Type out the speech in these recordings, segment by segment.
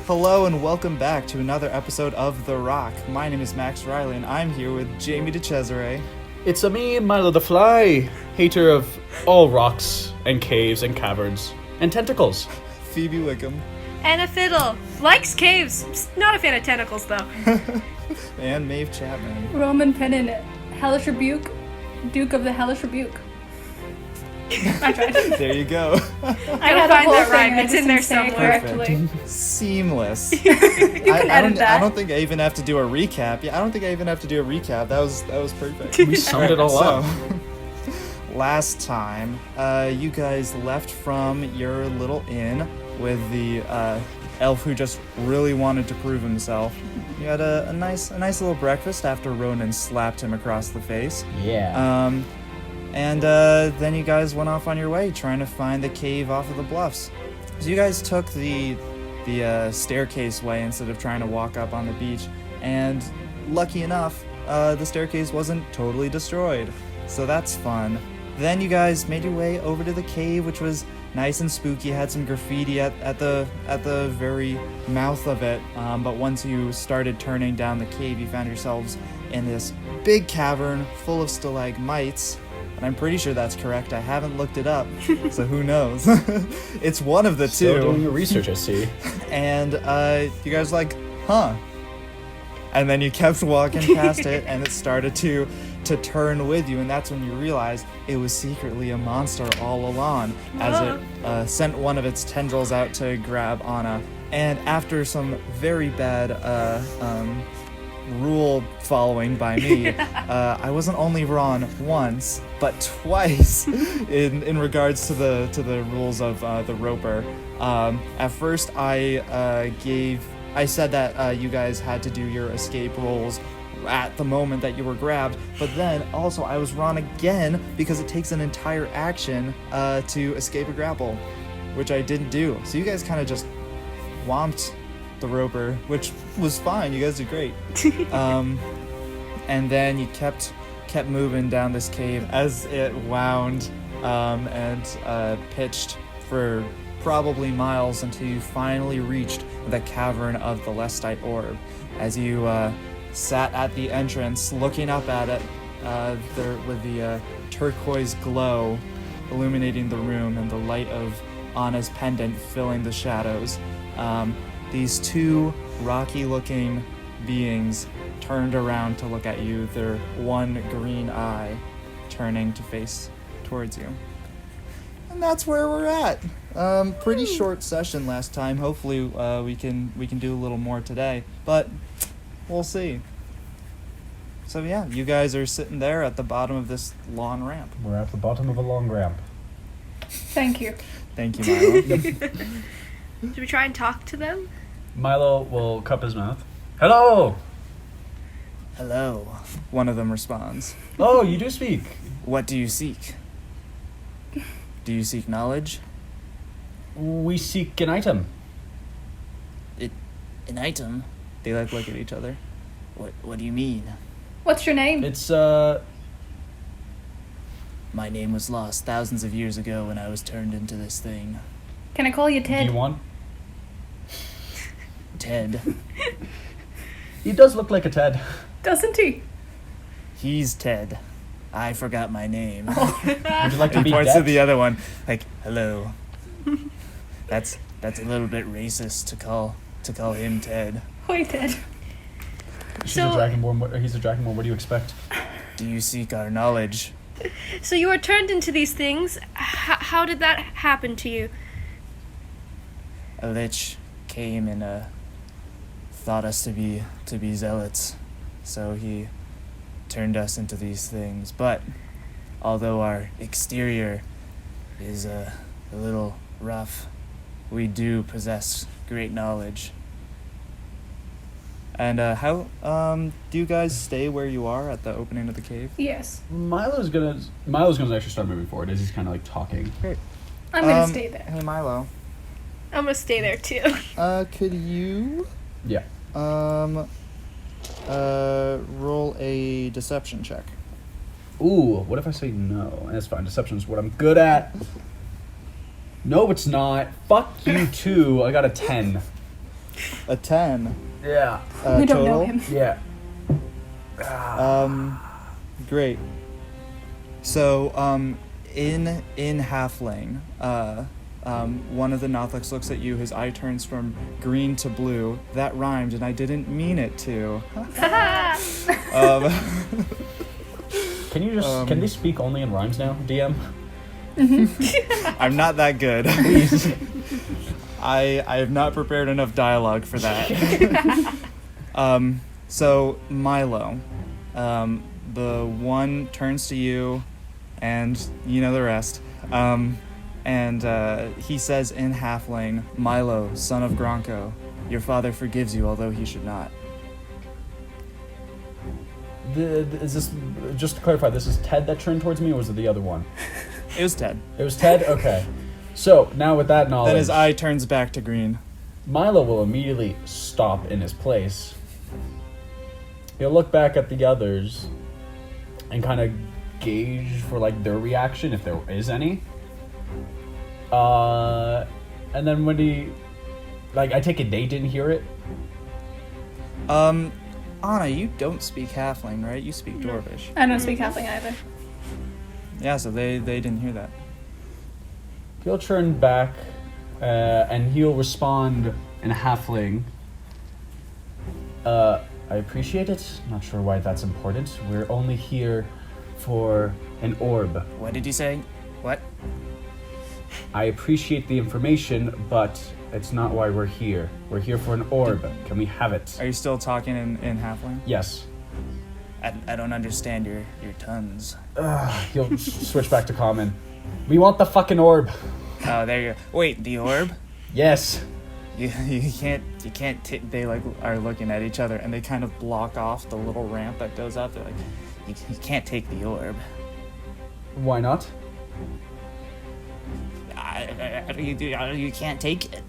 Hello and welcome back to another episode of The Rock. My name is Max Riley and I'm here with Jamie DeCesare. It's a me, Milo the Fly, hater of all rocks and caves and caverns and tentacles. Phoebe Wickham. And a fiddle. Likes caves. Not a fan of tentacles, though. And Maeve Chapman. Roman Pennant, Hellish Rebuke, Duke of the Hellish Rebuke. I tried. There you go. I don't find that rhyme. It's in there somewhere. Correctly. Seamless. edit that. I don't think I even have to do a recap. Yeah, I don't think I even have to do a recap. That was perfect. We summed it all up. Last time, you guys left from your little inn with the elf who just really wanted to prove himself. You had a nice little breakfast after Ronan slapped him across the face. Yeah. And then you guys went off on your way trying to find the cave off of the bluffs. So you guys took the staircase way instead of trying to walk up on the beach. And lucky enough, the staircase wasn't totally destroyed. So that's fun. Then you guys made your way over to the cave, which was nice and spooky. Had some graffiti at the very mouth of it. But once you started turning down the cave, you found yourselves in this big cavern full of stalagmites. And I'm pretty sure that's correct. I haven't looked it up, so who knows? It's one of the Still two. doing your research, I see. And you guys were like, huh? And then you kept walking past it, and it started to turn with you, and that's when you realized it was secretly a monster all along, as it sent one of its tendrils out to grab Anna. And after some very bad rule following by me, I wasn't only wrong once but twice in regards to the rules of the roper. At first I said that you guys had to do your escape rolls at the moment that you were grabbed, but then also I was wrong again because it takes an entire action to escape a grapple, which I didn't do. So you guys kind of just whomped the roper, which was fine. You guys did great. And then you kept moving down this cave as it wound and pitched for probably miles until you finally reached the cavern of the Lestite orb. As you sat at the entrance looking up at it there with the turquoise glow illuminating the room and the light of Anna's pendant filling the shadows, these two rocky-looking beings turned around to look at you, their one green eye turning to face towards you. And that's where we're at. Pretty short session last time. Hopefully we can do a little more today, but we'll see. So yeah, you guys are sitting there at the bottom of this long ramp. We're at the bottom of a long ramp. Thank you. Thank you, Milo. Should we try and talk to them? Milo will cup his mouth. Hello! Hello, one of them responds. Oh, you do speak. What do you seek? Do you seek knowledge? We seek an item. An item? They look at each other. What do you mean? What's your name? It's, My name was lost thousands of years ago when I was turned into this thing. Can I call you do Ted? you want? Ted. He does look like a Ted. Doesn't he? He's Ted. I forgot my name. Would you like to He be points to dead? the other one, like, hello. That's a little bit racist to call him Ted. Hoi, Ted. He's So- a Dragonborn. What do you expect? Do you seek our knowledge? So you were turned into these things. How did that happen to you? A lich came and thought us to be zealots, so he turned us into these things. But although our exterior is a little rough, we do possess great knowledge. And how do you guys stay where you are at the opening of the cave? Yes. Milo's gonna actually start moving forward as he's kind of like talking. Great. I'm gonna stay there. Hey Milo, I'm gonna stay there too. could you Yeah. roll a deception check? Ooh, what if I say no? That's fine. Deception's what I'm good at. No, it's not. Fuck you too. I got a 10. A 10. Yeah. We don't know total? him. Yeah. Great. So, in Halfling, one of the Nothlix looks at you. His eye turns from green to blue. That rhymed, and I didn't mean it to. Can you just can they speak only in rhymes now, DM? I'm not that good. Please. I have not prepared enough dialogue for that. So Milo, the one turns to you, and you know the rest. And he says in Halfling, Milo, son of Gronko, your father forgives you, although he should not. Is this, just to clarify, this is Ted that turned towards me, or was it the other one? It was Ted. It was Ted? Okay. So, now with that knowledge, Then his eye turns back to green. Milo will immediately stop in his place. He'll look back at the others and kind of gauge for like their reaction, if there is any. And then when he, like, I take it they didn't hear it. Anna, you don't speak Halfling, right? You speak Dwarvish. I don't speak Halfling either. Yeah, so they didn't hear that. He'll turn back and he'll respond in Halfling. I appreciate it. Not sure why that's important. We're only here for an orb. What did you say? What? I appreciate the information, but it's not why we're here. We're here for an orb. Can we have it? Are you still talking in Halfling? Yes. I don't understand your tons. He'll switch back to common. We want the fucking orb. Oh, there you go. Wait, the orb? Yes. You can't they like are looking at each other and they kind of block off the little ramp that goes up. They're like, you can't take the orb. Why not? You can't take it.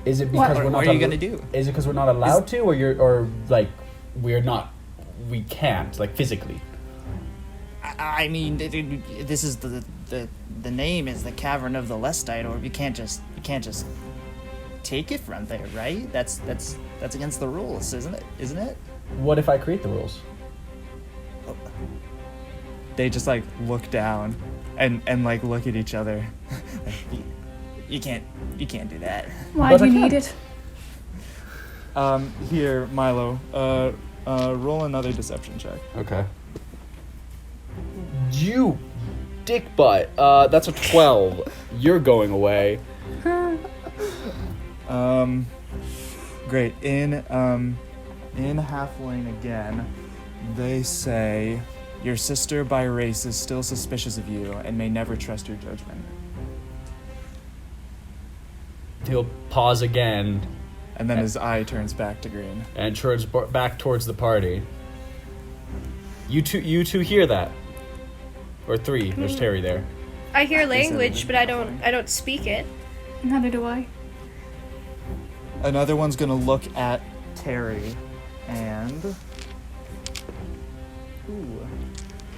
Is it because What we're not? are you gonna do? Is it because we're not allowed to, or like we can't, like, physically? I mean, this is the name is the Cavern of the Lestite orb. You can't just take it from there, right? That's against the rules, isn't it? What if I create the rules? They just like look down and like look at each other. Like, you can't do that. Why But do I you can. need it? Here, Milo, roll another deception check. Okay. You dick butt. That's a 12. You're going away. Great. In Halfling again, they say your sister by race is still suspicious of you and may never trust your judgment. He'll pause again And then his eye turns back to green. and turns back towards the party. You two hear that? Or three? There's Terry there. I hear said language, it. but I don't speak it. Neither do I. Another one's gonna look at Terry, and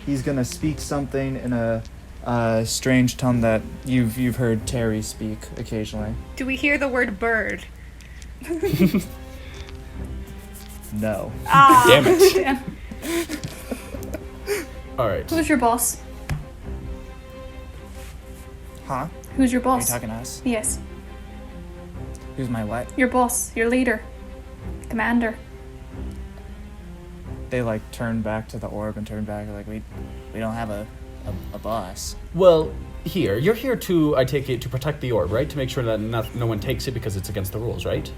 he's gonna speak something in a strange tongue that you've heard Terry speak occasionally. Do we hear the word bird? No. Damn it. Yeah. Alright. Who's your boss? Huh? Who's your Are you boss? talking to us? Yes. Who's my what? Your boss. Your leader. Commander. They like turn back to the orb and turn back like we don't have a boss. Well, you're here to, I take it, to protect the orb, right? To make sure that no one takes it because it's against the rules, right?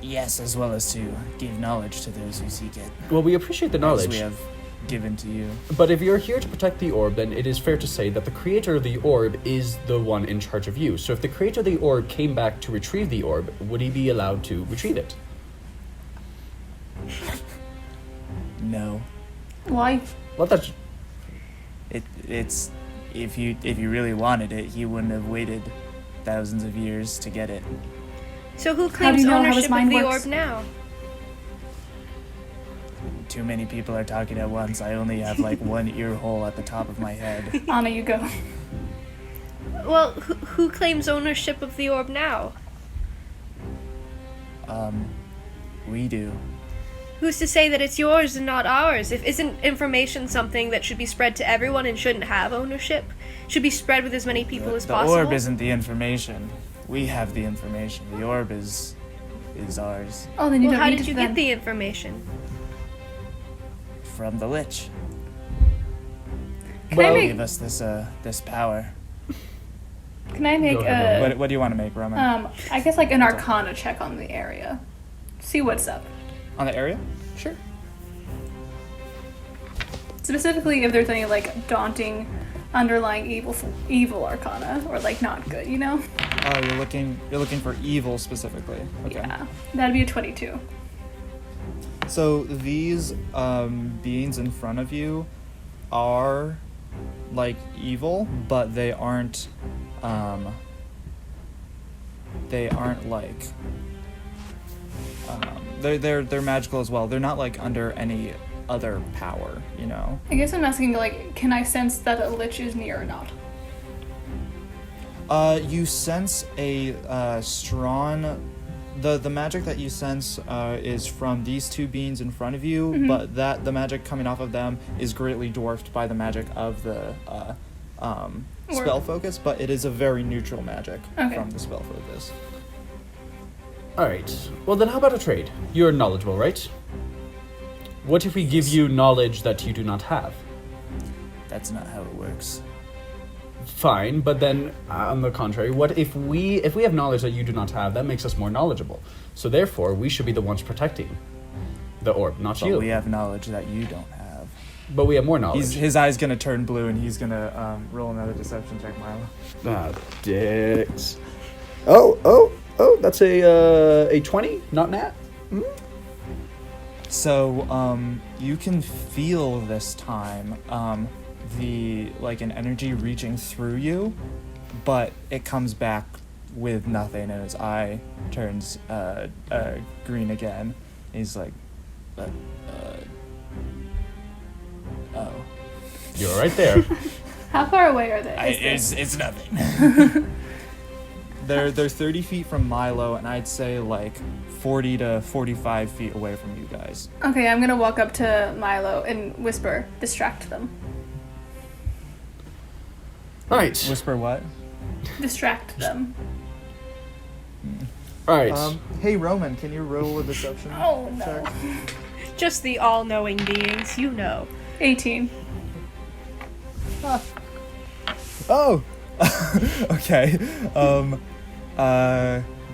Yes, as well as to give knowledge to those who seek it. Well, we appreciate the As knowledge. we have given to you. But if you're here to protect the orb, then it is fair to say that the creator of the orb is the one in charge of you. So if the creator of the orb came back to retrieve the orb, would he be allowed to retrieve it? No. Why? Well, that's... It's if you really wanted it, he wouldn't have waited thousands of years to get it. So who How do claims you know how his ownership of mind the works? orb now? Too many people are talking at once. I only have like one ear hole at the top of my head. Anna, you go. Well, who claims ownership of the orb now? We do. Who's to say that it's yours and not ours? If isn't information something that should be spread to everyone and shouldn't have ownership? Should be spread with as many people as The possible? orb isn't the information. We have the information. The orb is ours. Oh, then you Well, don't how need did it you then. get the information? From the Lich. Can I Well, make? Gave us this power. Can I make Go ahead, a? What do you want to make, Roman? I guess like an Arcana check on the area. See what's up. On the area? Sure. Specifically, if there's any like daunting, underlying evil Arcana or like not good, you know? Oh, you're looking for evil specifically. Okay. Yeah, that'd be a 22. So these beings in front of you are like evil, but they aren't like they're magical as well. They're not like under any other power, you know. I guess I'm asking like, can I sense that a lich is near or not? You sense a strong. The magic that you sense is from these two beings in front of you, but the magic coming off of them is greatly dwarfed by the magic of the spell focus. But it is a very neutral magic from the spell focus. Alright. Well, then how about a trade? You're knowledgeable, right? What if we give you knowledge that you do not have? That's not how it works. Fine, but then on the contrary, what if we have knowledge that you do not have? That makes us more knowledgeable. So therefore, we should be the ones protecting the orb, not But you. we have knowledge that you don't have. But we have more knowledge. His eye's gonna turn blue, and he's gonna roll another deception check, Milo. Ah, dicks. Oh, that's a 20, not nat. So, you can feel this time, an energy reaching through you, but it comes back with nothing, and his eye turns, green again. He's like, oh. You're right there. How far away are they? It's nothing. They're 30 feet from Milo, and I'd say like 40 to 45 feet away from you guys. Okay, I'm gonna walk up to Milo and whisper, distract them. Alright. Whisper what? Distract them. Alright. Hey Roman, can you roll a deception? Oh no. check? Just the all-knowing beings, you know. 18. Oh. Okay.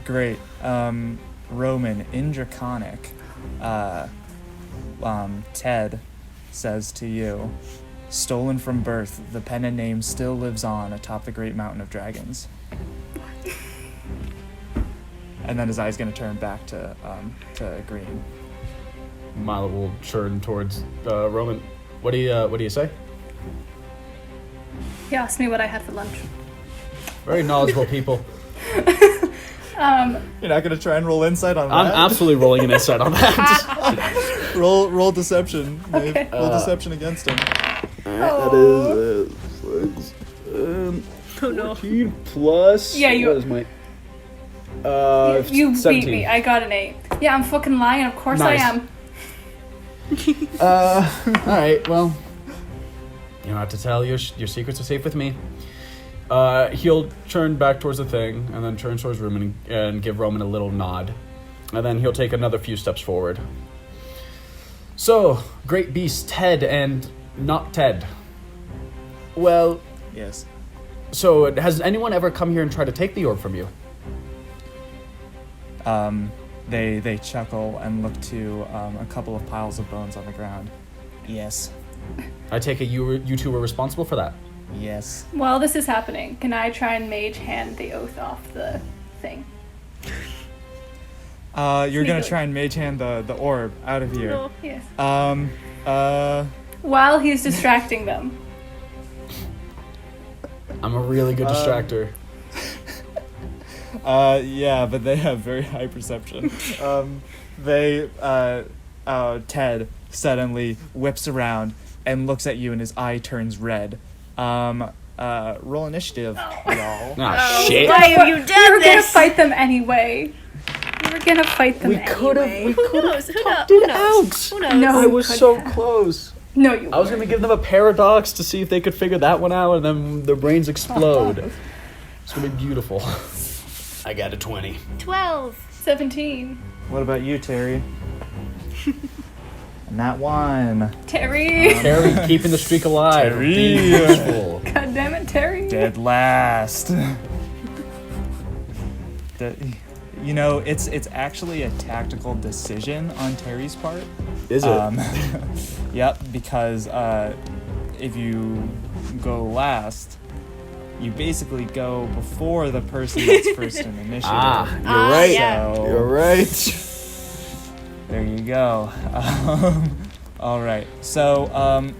Great. Roman in Draconic. Ted says to you, "Stolen from birth, the pen and name still lives on atop the great mountain of dragons." And then his eye's gonna turn back to green. Milo will turn towards Roman. What do you say? He asked me what I had for lunch. Very knowledgeable people. You're not gonna try and roll insight on I'm that? absolutely rolling an insight on that. Roll deception. Dave. Okay. Roll deception against him. That is Oh no. 14 plus. Yeah, you- What is my? You 17. beat me. I got an 8. Yeah, I'm fucking lying. Of course Nice. I am. All right. Well, you don't have to tell your secrets are safe with me. He'll turn back towards the thing and then turn towards Roman and give Roman a little nod, and then he'll take another few steps forward. So, great beast Ted and not Ted. Well, Yes. so has anyone ever come here and tried to take the orb from you? They chuckle and look to a couple of piles of bones on the ground. Yes. I take it you two were responsible for that. Yes. While this is happening, can I try and mage hand the oath off the thing? You're gonna Sneakily. try and mage hand the orb out of here. No. Yes. While he's distracting them. I'm a really good distractor. Yeah, but they have very high perception. Ted suddenly whips around and looks at you, and his eye turns red. Roll initiative, y'all. Ah, shit. Why have you done We were gonna this? fight them anyway. were gonna fight them anyway. Who knows? Who knows? Who Who knows? knows? Who knows? No. I was could so have. close. No, you I was gonna give them a paradox to see if they could figure that one out, and then their brains explode. It's gonna be beautiful. I got a 20. 12. 17. What about you, Terry? Nat 1. Terry. Terry keeping the streak alive. Terry. Being useful. God damn it, Terry. Dead last. You know, it's actually a tactical decision on Terry's part. Is it? Yep, because if you go last, you basically go before the person that's first in initiative. You're right. Yeah. So, You're right. there you go. All right. So,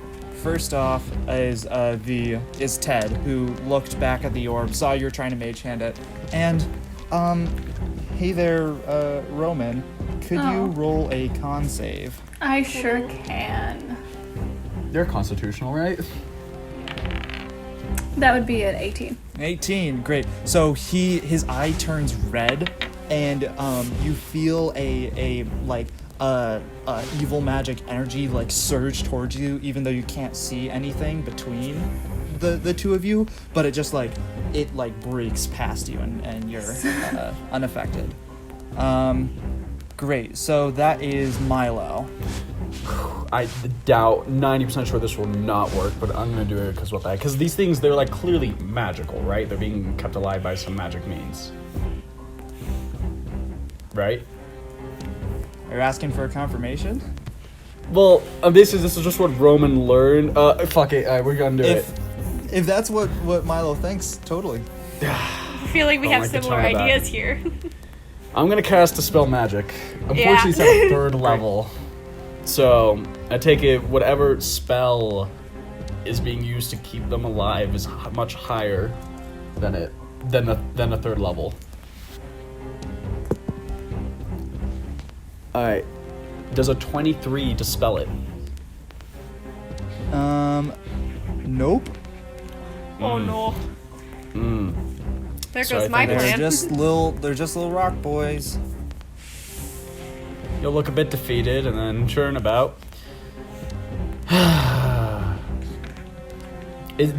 first off is Ted, who looked back at the orb, saw you were trying to mage hand it, and hey there, Roman. Could you roll a con save? I sure can. They're constitutional, right? That would be an 18. 18, great. So his eye turns red, and you feel a evil magic energy like surge towards you, even though you can't see anything between the two of you. But it just it breaks past you, and you're unaffected. Great. So that is Milo. I doubt 90% sure this will not work, but I'm gonna do it because what the heck? Because these things, they're like clearly magical, right? They're being kept alive by some magic means, right? Are you asking for a confirmation? Well, this is just what Roman learned. Fuck it, we're gonna do it. If that's what Milo thinks, totally. I feel like we Don't have like the similar tone of that. ideas here. I'm gonna cast Dispel Magic. Unfortunately, Yeah. it's at 3rd level. So, I take it whatever spell is being used to keep them alive is much higher than a 3rd level. Alright. Does a 23 dispel it? Nope. Oh no. There So goes I my think They're plan. just little rock boys. You'll look a bit defeated and then churn about. It's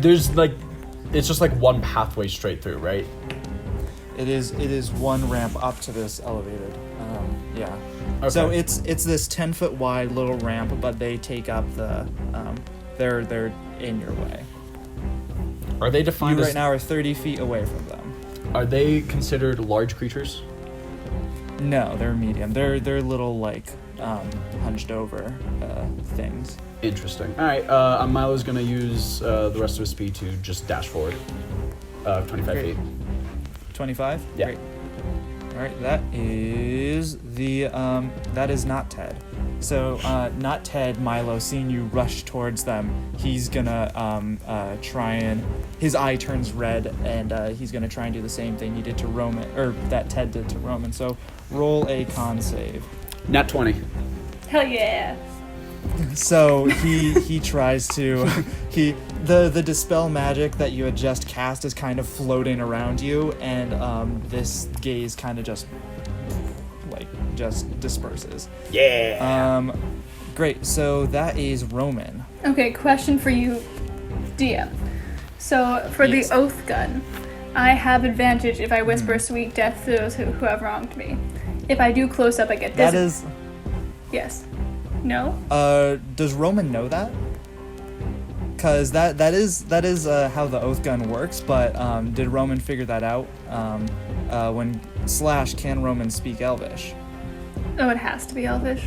just like one pathway straight through, right? It is one ramp up to this elevated. Yeah. Okay. So it's this 10-foot wide little ramp, but they take up the they're in your way. Are they You defined right as now are 30 feet away from them. Are they considered large creatures? No, they're medium. They're little hunched over things. Interesting. All right, Milo's gonna use the rest of his speed to just dash forward, 25 Great. feet. 25? Yeah. Great. All right, that is not Ted. So, not Ted, Milo, seeing you rush towards them, he's gonna try and, his eye turns red, and he's gonna try and do the same thing he did to Roman, or that Ted did to Roman. So, roll a con save. Nat 20. Hell yeah. So he tries to the dispel magic that you had just cast is kind of floating around you, and this gaze kind of just disperses. Yeah. Great. So that is Roman. Okay, question for you, DM. So, for Yes. the oath gun, I have advantage if I whisper sweet death to those who have wronged me. If I do close up, I get this. That is. Yes. No? Does Roman know that? Because that is how the oath gun works. But did Roman figure that out? When / can Roman speak Elvish? Oh, it has to be Elvish.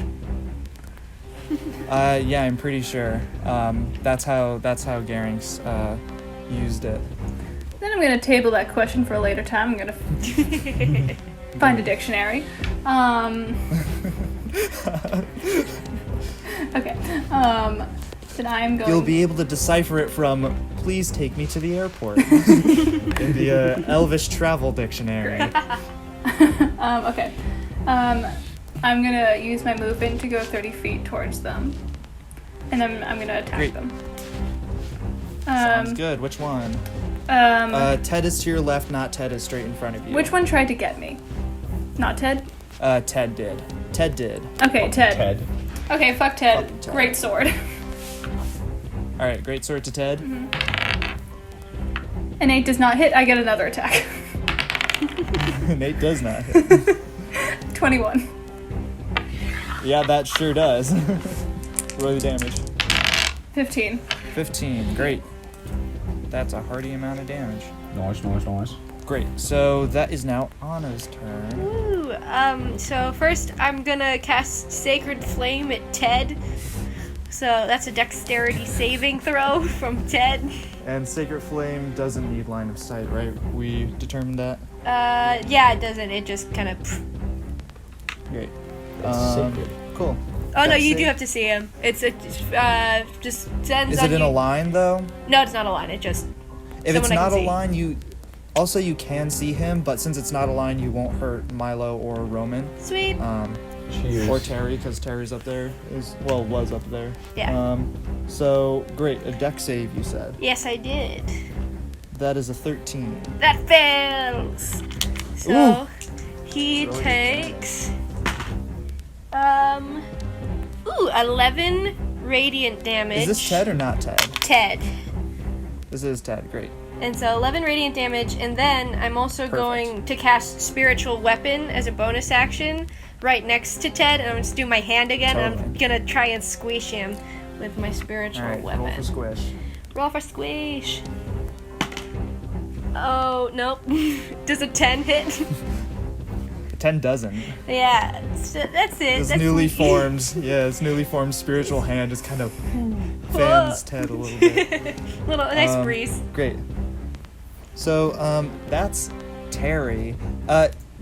Yeah, I'm pretty sure. That's how Garing's used it. Then I'm gonna table that question for a later time. I'm gonna find a dictionary. Okay. Then I'm going. You'll be able to decipher it from "Please take me to the airport" in the Elvish travel dictionary. Okay. I'm gonna use my movement to go 30 feet towards them, and then I'm gonna attack Great. them. Sounds good. Which one? Um, Ted is to your left, not Ted is straight in front of you. which one tried to get me? Not Ted. Ted did. Ted did. Okay, Ted. Ted. Okay, fuck Ted. Fucking Ted. Great sword. All right, great sword to Ted. An 8 does not hit. I get another attack. Nate does not hit. 21. Yeah, that sure does. Roll the damage. 15. 15. Great. That's a hearty amount of damage. Nice. Great. So that is now Anna's turn. Ooh, so first I'm gonna cast Sacred Flame at Ted. So that's a dexterity saving throw from Ted. And Sacred Flame doesn't need line of sight, right? We determined that. Yeah, it doesn't. It just kind of. Great. It's sacred. Cool. Oh no, That's you safe. do have to see him. It's just sends Is on it in you. a line though? No, it's not a line. It just. If it's someone I not a can see. line, you can see him, but since it's not a line, you won't hurt Milo or Roman. Sweet. Cheers. Or Terry, because Terry's up there. Was up there. Yeah. So great, a dex save you said. Yes, I did. That is a 13. That fails. So Ooh. he Really good takes 11 radiant damage. Is this Ted or not Ted? Ted. This is Ted. Great. And so 11 radiant damage, and then I'm also Perfect. going to cast Spiritual Weapon as a bonus action right next to Ted, and I'm just do my hand again, and I'm Totally. gonna try and squish him with my Spiritual All right. Weapon. Roll for squish. Roll for squish. Oh, nope. Does a 10 hit? 10 doesn't. Yeah, so that's it. This That's newly me. formed spiritual hand just kind of fans Ted a little bit. Little nice breeze. Great. So that's Terry.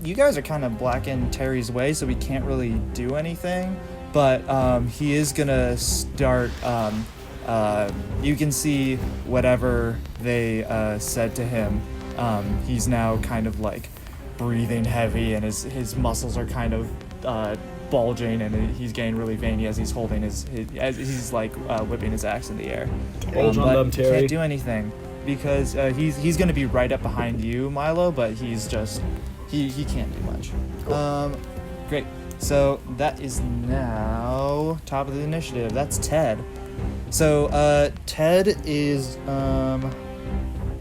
You guys are kind of blocking Terry's way, so we can't really do anything. But he is gonna start. You can see whatever they said to him. He's now kind of like breathing heavy, and his muscles are kind of bulging, and he's getting really veiny as he's holding as he's like whipping his axe in the air. Bulge on But them, Terry. Can't do anything because he's going to be right up behind you, Milo. But he's just he can't do much. Cool. Great. So that is now top of the initiative. That's Ted. So Ted is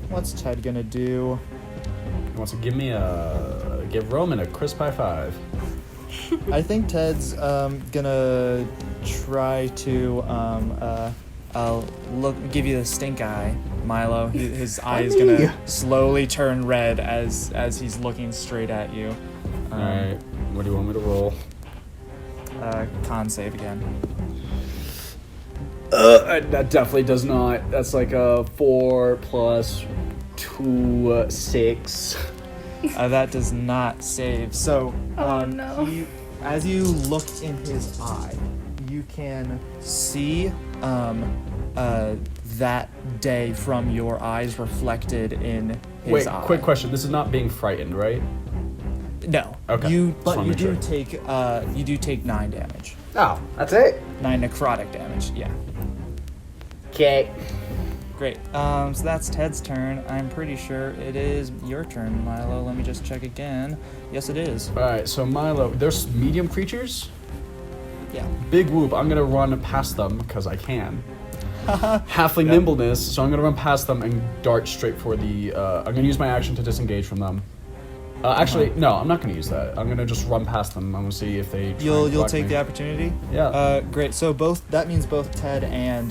what's Ted gonna do? He wants to give Roman a crisp high five. I think Ted's gonna try to give you the stink eye, Milo. His eye is gonna slowly turn red as he's looking straight at you. All right. What do you want me to roll? Con save again. That definitely does not. That's like a 4 plus 2, 6. That does not save. So, Oh, no. as you look in his eye, you can see that day from your eyes reflected in his Wait, eye. quick question. This is not being frightened, right? No. Okay. Just But wanna you make do sure. take 9 damage. Oh, that's it? 9 necrotic damage. Yeah. Okay. Great. So that's Ted's turn. I'm pretty sure it is your turn, Milo. Let me just check again. Yes, it is. All right. So Milo, there's medium creatures. Yeah. Big whoop. I'm gonna run past them because I can. Halfling Yeah. nimbleness, so I'm gonna run past them and dart straight for the. I'm gonna use my action to disengage from them. Actually, no, I'm not gonna use that. I'm gonna just run past them. I'm gonna see if they. Try You'll and block take me. the opportunity. Yeah. Great. So that means both Ted and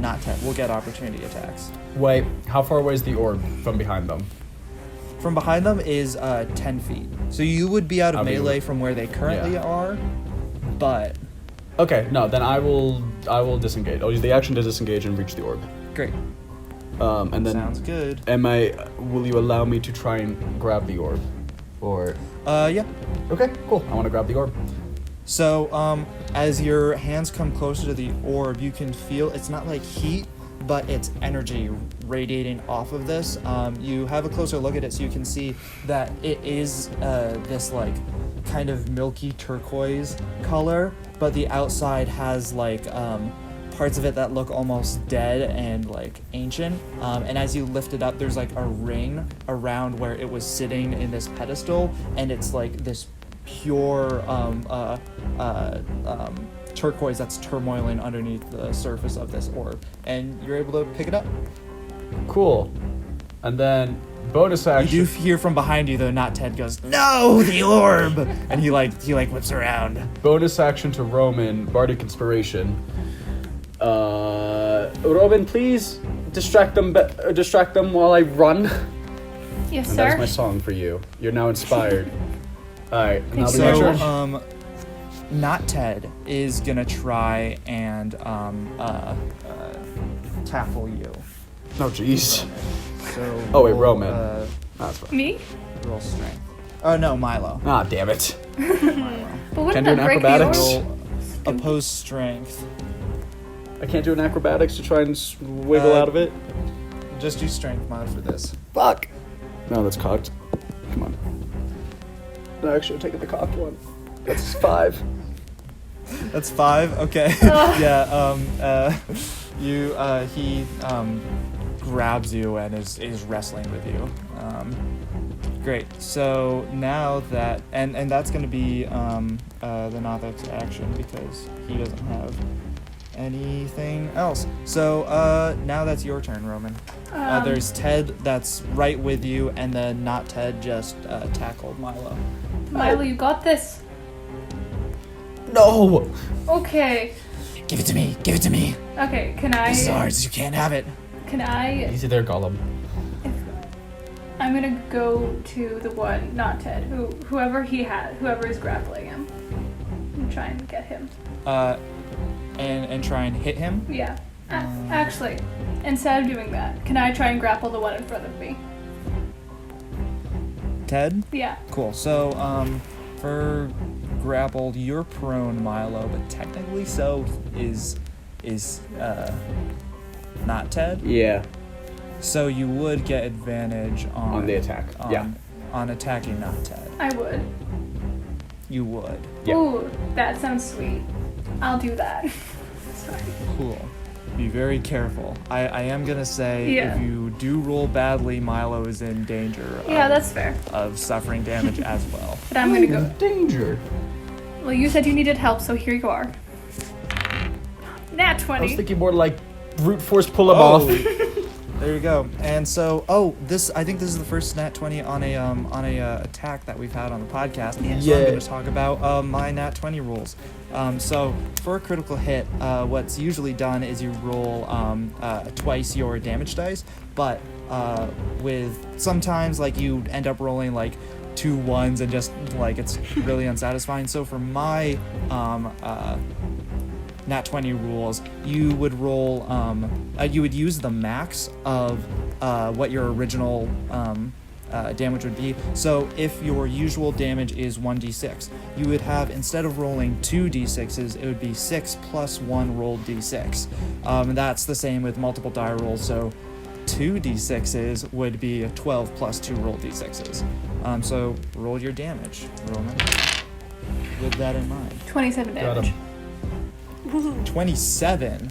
not Ted will get opportunity attacks. Wait, how far away is the orb from behind them? From behind them is 10 feet. So you would be out of I'll be- melee from where they currently Yeah. are, but Okay, no, then I will disengage. I'll use the action to disengage and reach the orb. great. And then Sounds good. will you allow me to try and grab the orb? Or Yeah. okay, cool. I want to grab the orb. So, as your hands come closer to the orb, you can feel it's not like heat, but it's energy radiating off of this. You have a closer look at it so you can see that it is this like kind of milky turquoise color, but the outside has like parts of it that look almost dead and like ancient. And as you lift it up, there's like a ring around where it was sitting in this pedestal, and it's like this pure turquoise that's turmoiling underneath the surface of this orb, and you're able to pick it up. Cool. And then bonus action. You do hear from behind you though. Not Ted goes, "No, the orb!" and he whips around. Bonus action to Roman, Bardic Inspiration. Roman, please distract them while I run. Yes, And sir. that's my song for you. You're now inspired. All right, now Thanks, be your sir. turn. Not Ted is gonna try and tackle you. Oh, jeez. So Oh, wait, roll, Roman. That's fine. Me? roll strength. Oh no, Milo. Ah, damn it. Milo. But wouldn't Can do that an break the acrobatics? orb? Roll opposed strength. I can't do an acrobatics to try and wiggle out of it. Just do strength mod for this. Fuck. No, that's cocked. Come on. No, actually, I'm taking the cocked one. That's 5. That's 5. Okay. Yeah. He grabs you and is wrestling with you. Great. So now that and that's going to be the Nothic's action because he doesn't have anything else. So now that's your turn, Roman. There's Ted that's right with you, and then not Ted just tackled Milo. Milo, you got this. No! Okay. Give it to me. Give it to me. Okay, can This is I... ours. You can't have it. Can I... Easy there, Gollum. I'm gonna go to the one, not Ted, whoever is grappling him. And try and get him. And try and hit him. Yeah. Actually, instead of doing that, can I try and grapple the one in front of me? Ted? Yeah. Cool. So, for grappled, you're prone, Milo, but technically so is not Ted. Yeah. So you would get advantage On the attack. Yeah. On attacking not Ted. I would. You would. Yeah. Ooh, that sounds sweet. I'll do that. Sorry. Cool. Be very careful. I am gonna say Yeah. if you do roll badly, Milo is in danger Yeah, that's fair. of suffering damage as well. But I'm gonna go. Danger. Well, you said you needed help, so here you are. Nat I was 20. thinking more like brute force pull him off. There you go. And so, I think this is the first nat 20 on a attack that we've had on the podcast. Yeah. So I'm Yeah. going to talk about my nat 20 rules. So for a critical hit, what's usually done is you roll twice your damage dice, but with sometimes like you end up rolling like 2 1s and just like it's really unsatisfying. So for my nat 20 rules, you would roll you would use the max of what your original damage would be. So if your usual damage is 1d6, you would have, instead of rolling 2d6s, it would be 6 plus 1 rolled d6. That's the same with multiple die rolls, so 2d6s would be 12 plus 2 rolled d6s. So roll your damage, Roman, with that in mind. 27 Got damage. him. 27.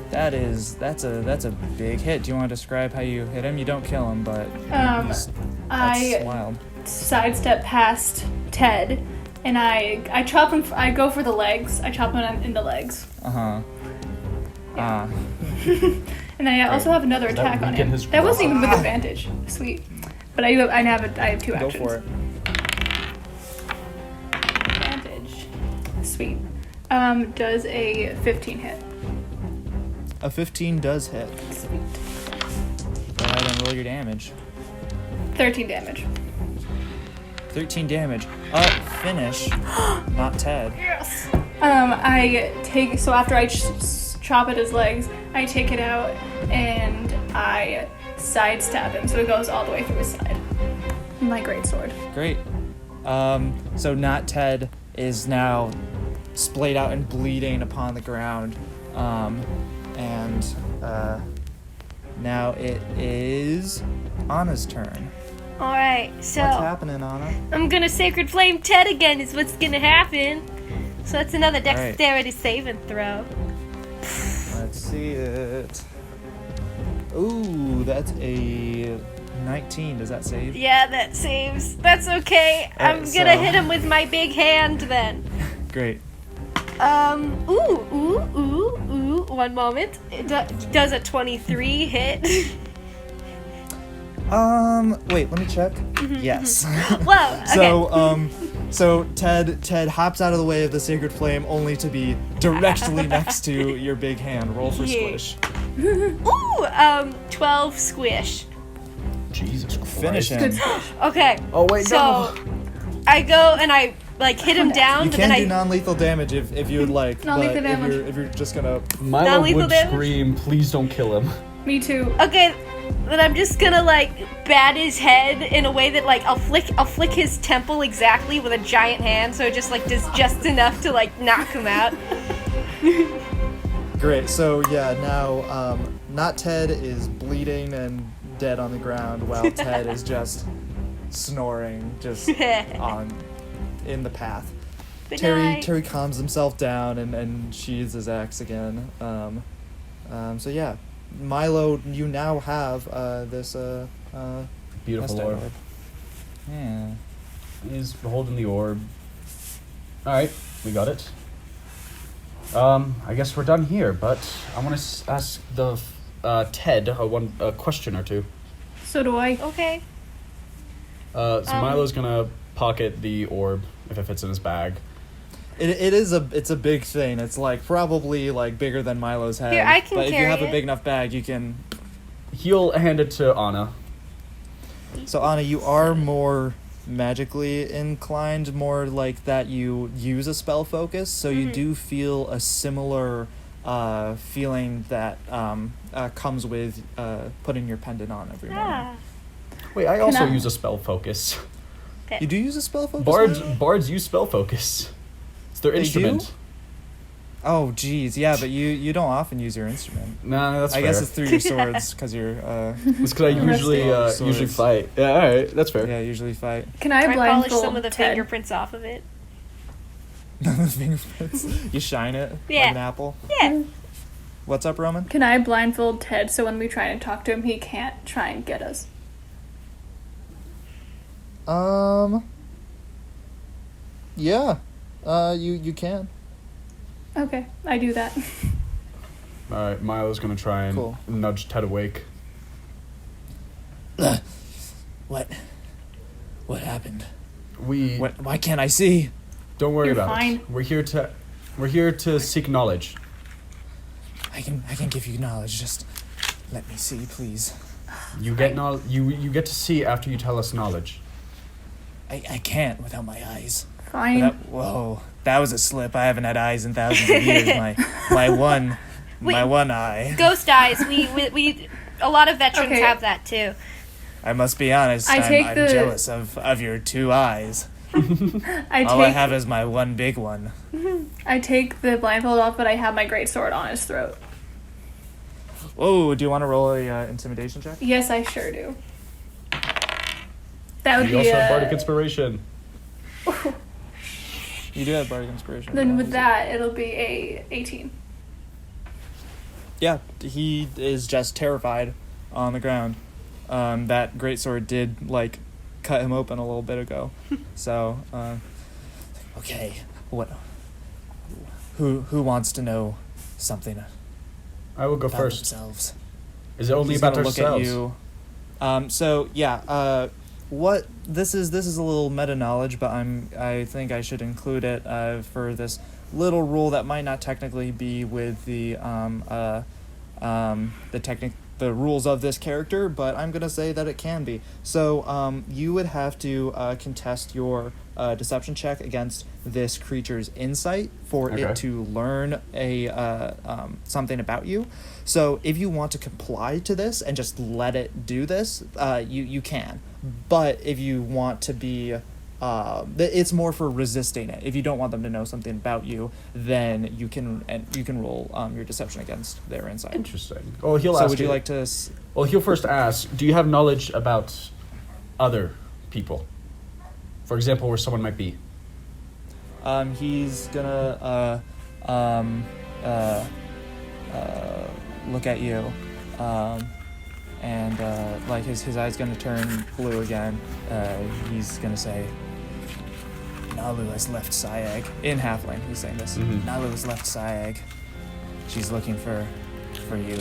That's a big hit. Do you want to describe how you hit him? You don't kill him, but that's I wild. sidestep past Ted, and I chop him. I go for the legs. I chop him in the legs, Uh-huh. Yeah. and I also have another Does that attack on weaken him. his That wasn't even with grasp? advantage. Sweet, but I have 2 Go actions. for it. Advantage. Sweet. Does a 15 hit? A 15 does hit. Sweet. Go ahead and roll your damage. 13 damage. 13 damage. Finish. Not Ted. Yes. So after I chop at his legs, I take it out and I sidestab him, so it goes all the way through his side. My greatsword. Great. So not Ted is now splayed out and bleeding upon the ground. Now it is Anna's turn. Alright, so What's happening, Anna? I'm gonna Sacred Flame Ted again is what's gonna happen. So that's another dexterity saving throw. Let's see it. Ooh, that's a 19. Does that save? Yeah, that saves. That's okay. I'm gonna so- hit him with my big hand then. Great. Ooh. One moment. Does a 23 hit? Wait, let me check. Yes. Whoa. Okay. So Ted hops out of the way of the sacred flame, only to be directly next to your big hand. Roll for Yeah. squish. Ooh. 12 squish. Jesus Christ. Finish him. Okay. Oh, wait, so no. I go and I hit him down, You but can then do non-lethal damage if you would like, Non-lethal but damage. if you're just gonna. Milo Non-lethal would damage? scream, please don't kill him. Me too. Okay, then I'm just gonna bat his head in a way that I'll flick his temple exactly with a giant hand, so it just does just enough to knock him out. Great. So yeah, now not Ted is bleeding and dead on the ground, while Ted is just snoring, just in the path. Good Terry night. Terry calms himself down and sheathes his axe again. So yeah, Milo, you now have this Beautiful Lestite orb. Yeah. He's holding the orb. Alright, we got it. I guess we're done here, but I want to ask the Ted a question or two. So do I. Okay. So Milo's gonna pocket the orb if it fits in his bag. It's a big thing. It's probably bigger than Milo's head. Here, I can but if you carry have a it. big enough bag, you can. He'll hand it to Anna. So Anna, you are more magically inclined, more like that you use a spell focus, so you do feel a similar feeling that comes with putting your pendant on every morning. Ah. Wait, I also I- use a spell focus. You do use a spell focus? Bards use spell focus. It's their They instrument. do? Oh, geez, yeah, but you don't often use your instrument. Nah, that's I fair. guess it's through your swords, because you're It's because I usually Rusty. usually Swords. fight. Yeah, all right, that's fair. yeah, usually fight. Can I I polish blindfold some of the Ted? fingerprints off of it. Fingerprints. You shine it Yeah. like an apple. Yeah. What's up, Roman? Can I blindfold Ted so when we try and talk to him, he can't try and get us? Yeah. You can. Okay, I do that. All right, Milo's gonna try and Cool. nudge Ted awake. What happened? Why can't I see? Don't worry You're about fine. it. We're here to seek knowledge. I can give you knowledge, just let me see, please. You get you get to see after you tell us knowledge. I can't without my eyes. Fine. Whoa, that was a slip. I haven't had eyes in thousands of years. My one eye. Ghost eyes. We a lot of veterans Okay. have that too. I must be honest, I take I'm the- jealous of your two eyes. I All I take have is my one big one. I take the blindfold off, but I have my great sword on his throat. Whoa, do you want to roll a intimidation check? Yes, I sure do. That would You be also have bardic inspiration. You do have bardic inspiration. Then with that, it'll be a 18. Yeah, he is just terrified on the ground. That greatsword did cut him open a little bit ago. So, okay, what? Who wants to know something I will go about first. themselves? Is it only He's about gonna look ourselves? at you. So yeah, what this is a little meta knowledge, but I think I should include it for this little rule that might not technically be with the the rules of this character, but I'm gonna say that it can be. So you would have to contest your deception check against this creature's insight for Okay. it to learn a something about you. So if you want to comply to this and just let it do this, you can. But if you want to be it's more for resisting it. If you don't want them to know something about you, then you can roll your deception against their insight. Interesting. Oh, he'll So ask. would you it- like to? Well, he'll first ask, do you have knowledge about other people? For example, where someone might be. He's gonna look at you, and like his eyes gonna turn blue again. He's gonna say, "Nalu has left Sayag." In Halfling, he's saying this. Mhm. Nalu has left Sayag. She's looking for you.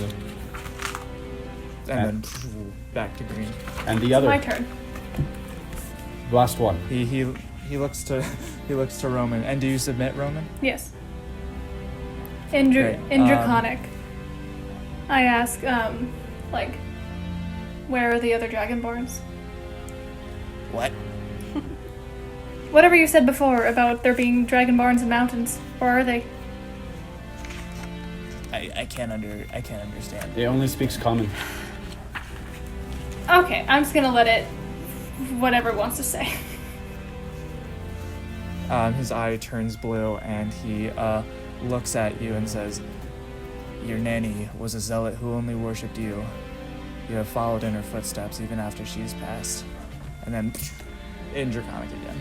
And then back to green. And the It's other my turn. last one. He looks to Roman. And do you submit, Roman? Yes. In Great. Draconic, I ask, like, where are the other Dragonborns? What? Whatever you said before about there being Dragonborns in mountains, where are they? I can't understand. It only speaks common. Okay, I'm just gonna let it, whatever it wants to say. His eye turns blue, and he looks at you and says, "Your nanny was a zealot who only worshipped you. You have followed in her footsteps even after she's passed." And then in Draconic again.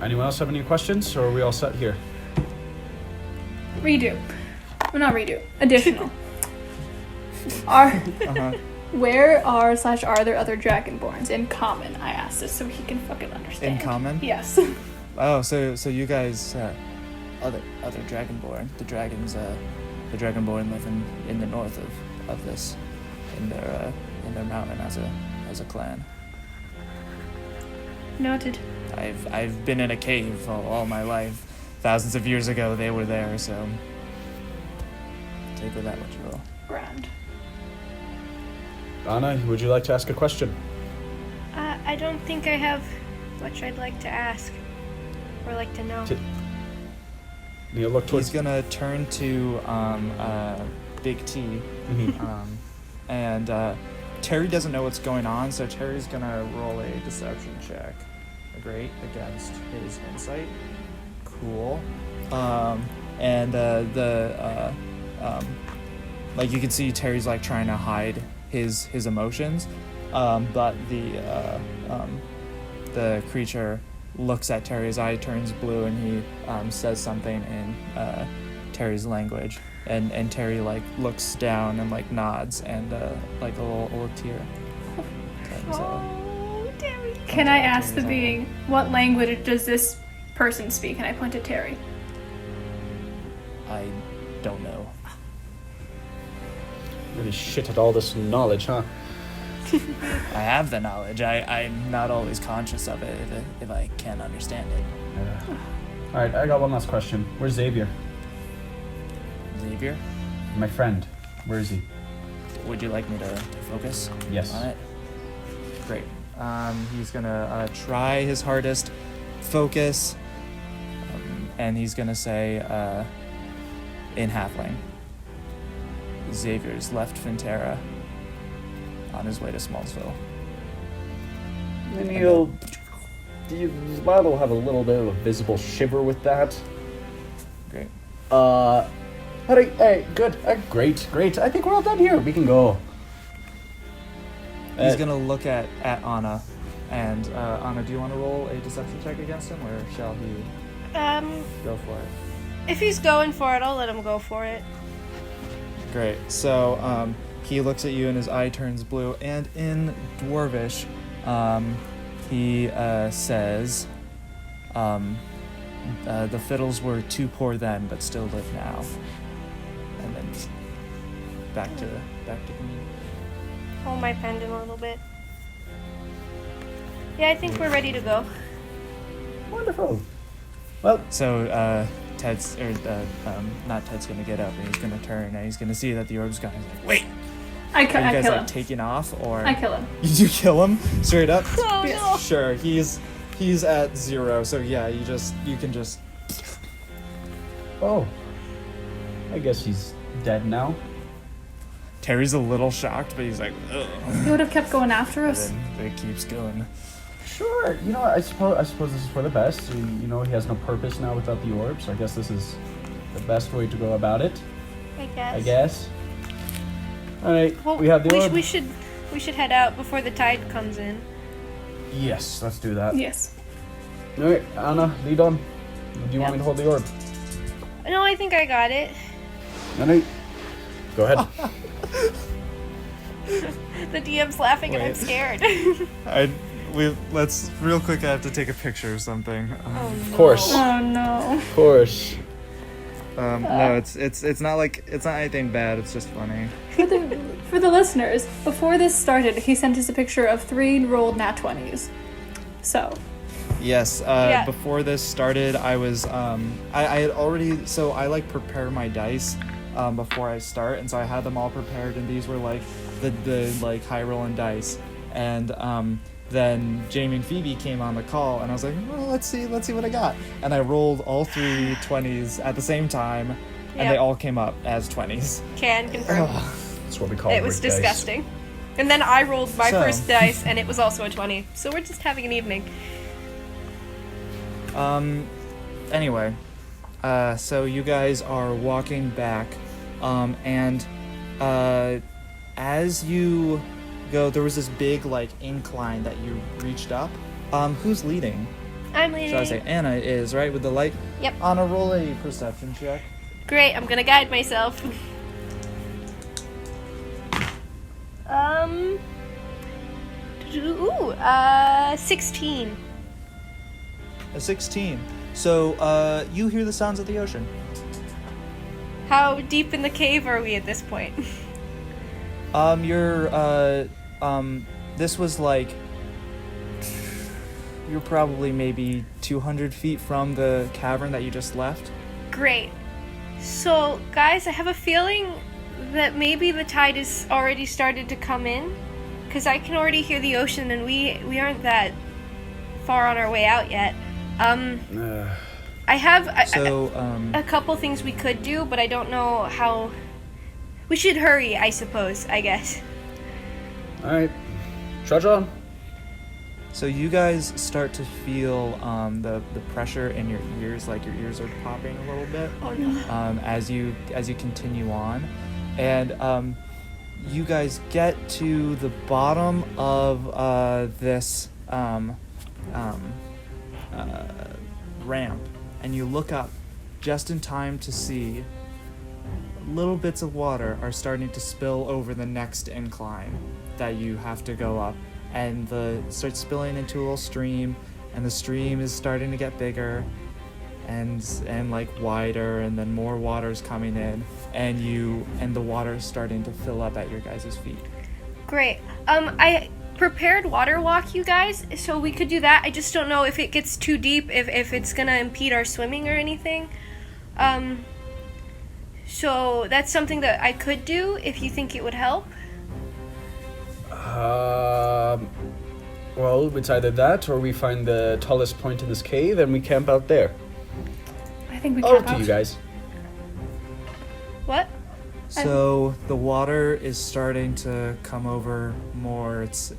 Anyone else have any questions, or are we all set here? Redo. Well, not redo. Additional. Where are there other Dragonborns in common? I asked this so he can fucking understand. In common? Yes. Oh, so you guys, other Dragonborn, the Dragonborn live in the north of this, in their mountain as a clan. Noted. I've been in a cave all my life. Thousands of years ago, they were there. So take with that what you will. Grand. Anna, would you like to ask a question? I don't think I have much I'd like to ask or like to know. Neil, look towards. He's gonna turn to Big T, and Terry doesn't know what's going on, so Terry's gonna roll a deception check. Great, against his insight. Cool. Like you can see Terry's like trying to hide his emotions, but the creature looks at Terry's eye, turns blue, and he says something in Terry's language, and Terry like looks down and like nods, and like a little tear. Terry. Can I ask the being, what language does this person speak? And I point at Terry. I don't know. Really shit at all this knowledge, huh? I have the knowledge. I'm not always conscious of it if I can't understand it. All right, I got one last question. Where's Xavier? Xavier, My friend. Where is he? would you like me to focus Yes. on it? Great. He's gonna try his hardest, focus, and he's gonna say in Halfling, Xavier's left Fintera on his way to Smallsville. And you'll have a little bit of a visible shiver with that. Great. Hey, good. Great. I think we're all done here. We can go. He's gonna look at Anna, and Anna, do you want to roll a deception check against him, or shall he go for it? If he's going for it, I'll let him go for it. Great. So he looks at you, and his eye turns blue, and in Dwarvish, he says, "The fiddles were too poor then, but still live now." And then back to green. Hold my pendant a little bit. Yeah, I think we're ready to go. Wonderful. Well, So not Ted's gonna get up, and he's gonna turn, and he's gonna see that the orb's gone. He's like, "Wait, I are you guys kill like him. taking off, or I kill him. you do kill him straight up?" Oh Yes. no! Sure, he's at 0, so yeah, you can just. oh. I guess he's dead now. Terry's a little shocked, but he's like, ugh. He would have kept going after And us. then it keeps going. Sure. I suppose this is for the best. He has no purpose now without the orb, so I guess this is the best way to go about it. I guess. All right. Well, we have the orb. we should head out before the tide comes in. Yes, let's do that. Yes. All right, Anna, lead on. Do you want me to hold the orb? No, I think I got it. All right. Go ahead. The DM's laughing and I'm Wait. scared. Let's real quick. I have to take a picture or something. Of course. Oh no. Of course. No, it's not like it's not anything bad. It's just funny. For the listeners, before this started, he sent us a picture of 3 rolled nat 20s. So, Yes. Yeah. Before this started, I was I had already I like prepare my dice before I start, and so I had them all prepared, and these were like the like high rolling dice, and then Jamie and Phoebe came on the call, and I was like, well, let's see what I got, and I rolled all 3 20s at the same time, and Yep. they all came up as 20s. Can confirm. That's what we call It was rigged dice. disgusting. And then I rolled my So- first dice, and it was also a 20. So we're just having an evening. Anyway, so you guys are walking back, and as you go, there was this big like incline that you reached up. Who's leading? I'm leading. Should I say Anna is, right, with the light? Yep. Anna, roll a perception check. Great, I'm gonna guide myself. Ooh, 16. A 16. So, you hear the sounds of the ocean. How deep in the cave are we at this point? This was like, you're probably maybe 200 feet from the cavern that you just left. Great. So, guys, I have a feeling that maybe the tide is already started to come in, because I can already hear the ocean, and we aren't that far on our way out yet. I have a couple things we could do, but I don't know how. We should hurry, I suppose. I guess. All right. Trudge on. So you guys start to feel the pressure in your ears, like your ears are popping a little bit. Oh no. As you continue on, and you guys get to the bottom of this ramp, and you look up just in time to see little bits of water are starting to spill over the next incline that you have to go up, and starts spilling into a little stream, and the stream is starting to get bigger and like wider, and then more water's coming in, and the water is starting to fill up at your guys' feet. Great. I prepared water walk, you guys, so we could do that. I just don't know if it gets too deep, if it's gonna impede our swimming or anything. So that's something that I could do if you think it would help. Well, it's either that or we find the tallest point in this cave and we camp out there. I think we All camp up to out. you guys. What? So the water is starting to come over more. It's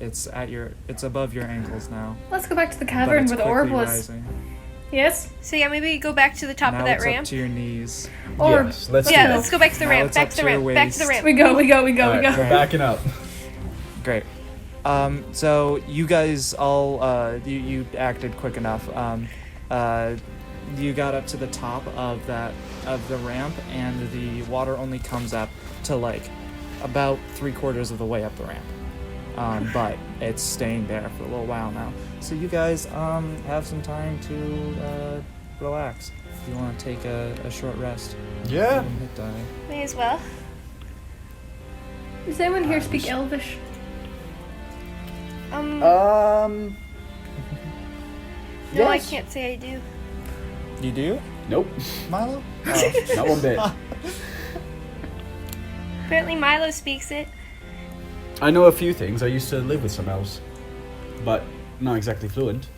above your ankles now. Let's go back to the But cavern it's where the orb quickly was. rising. Yes? So yeah, maybe go back to the top Now of that it's ramp. up to your knees. Orb. Yes, let's Yeah, do that. let's go back to the Now ramp. it's Back up to the to your ramp. Back to the waist. ramp. We go. All right, we're backing up. Great. So you guys all you acted quick enough. You got up to the top of the ramp, and the water only comes up to like about 3/4 of the way up the ramp. But it's staying there for a little while now. So you guys have some time to relax. If you want to take a short rest. Yeah. Hit die. May as well. Does anyone here speak Elvish? No, I yes. can't say I do. You do, Nope. Milo? Oh. Not one bit. Apparently Milo speaks it. I know a few things. I used to live with some elves, but not exactly fluent.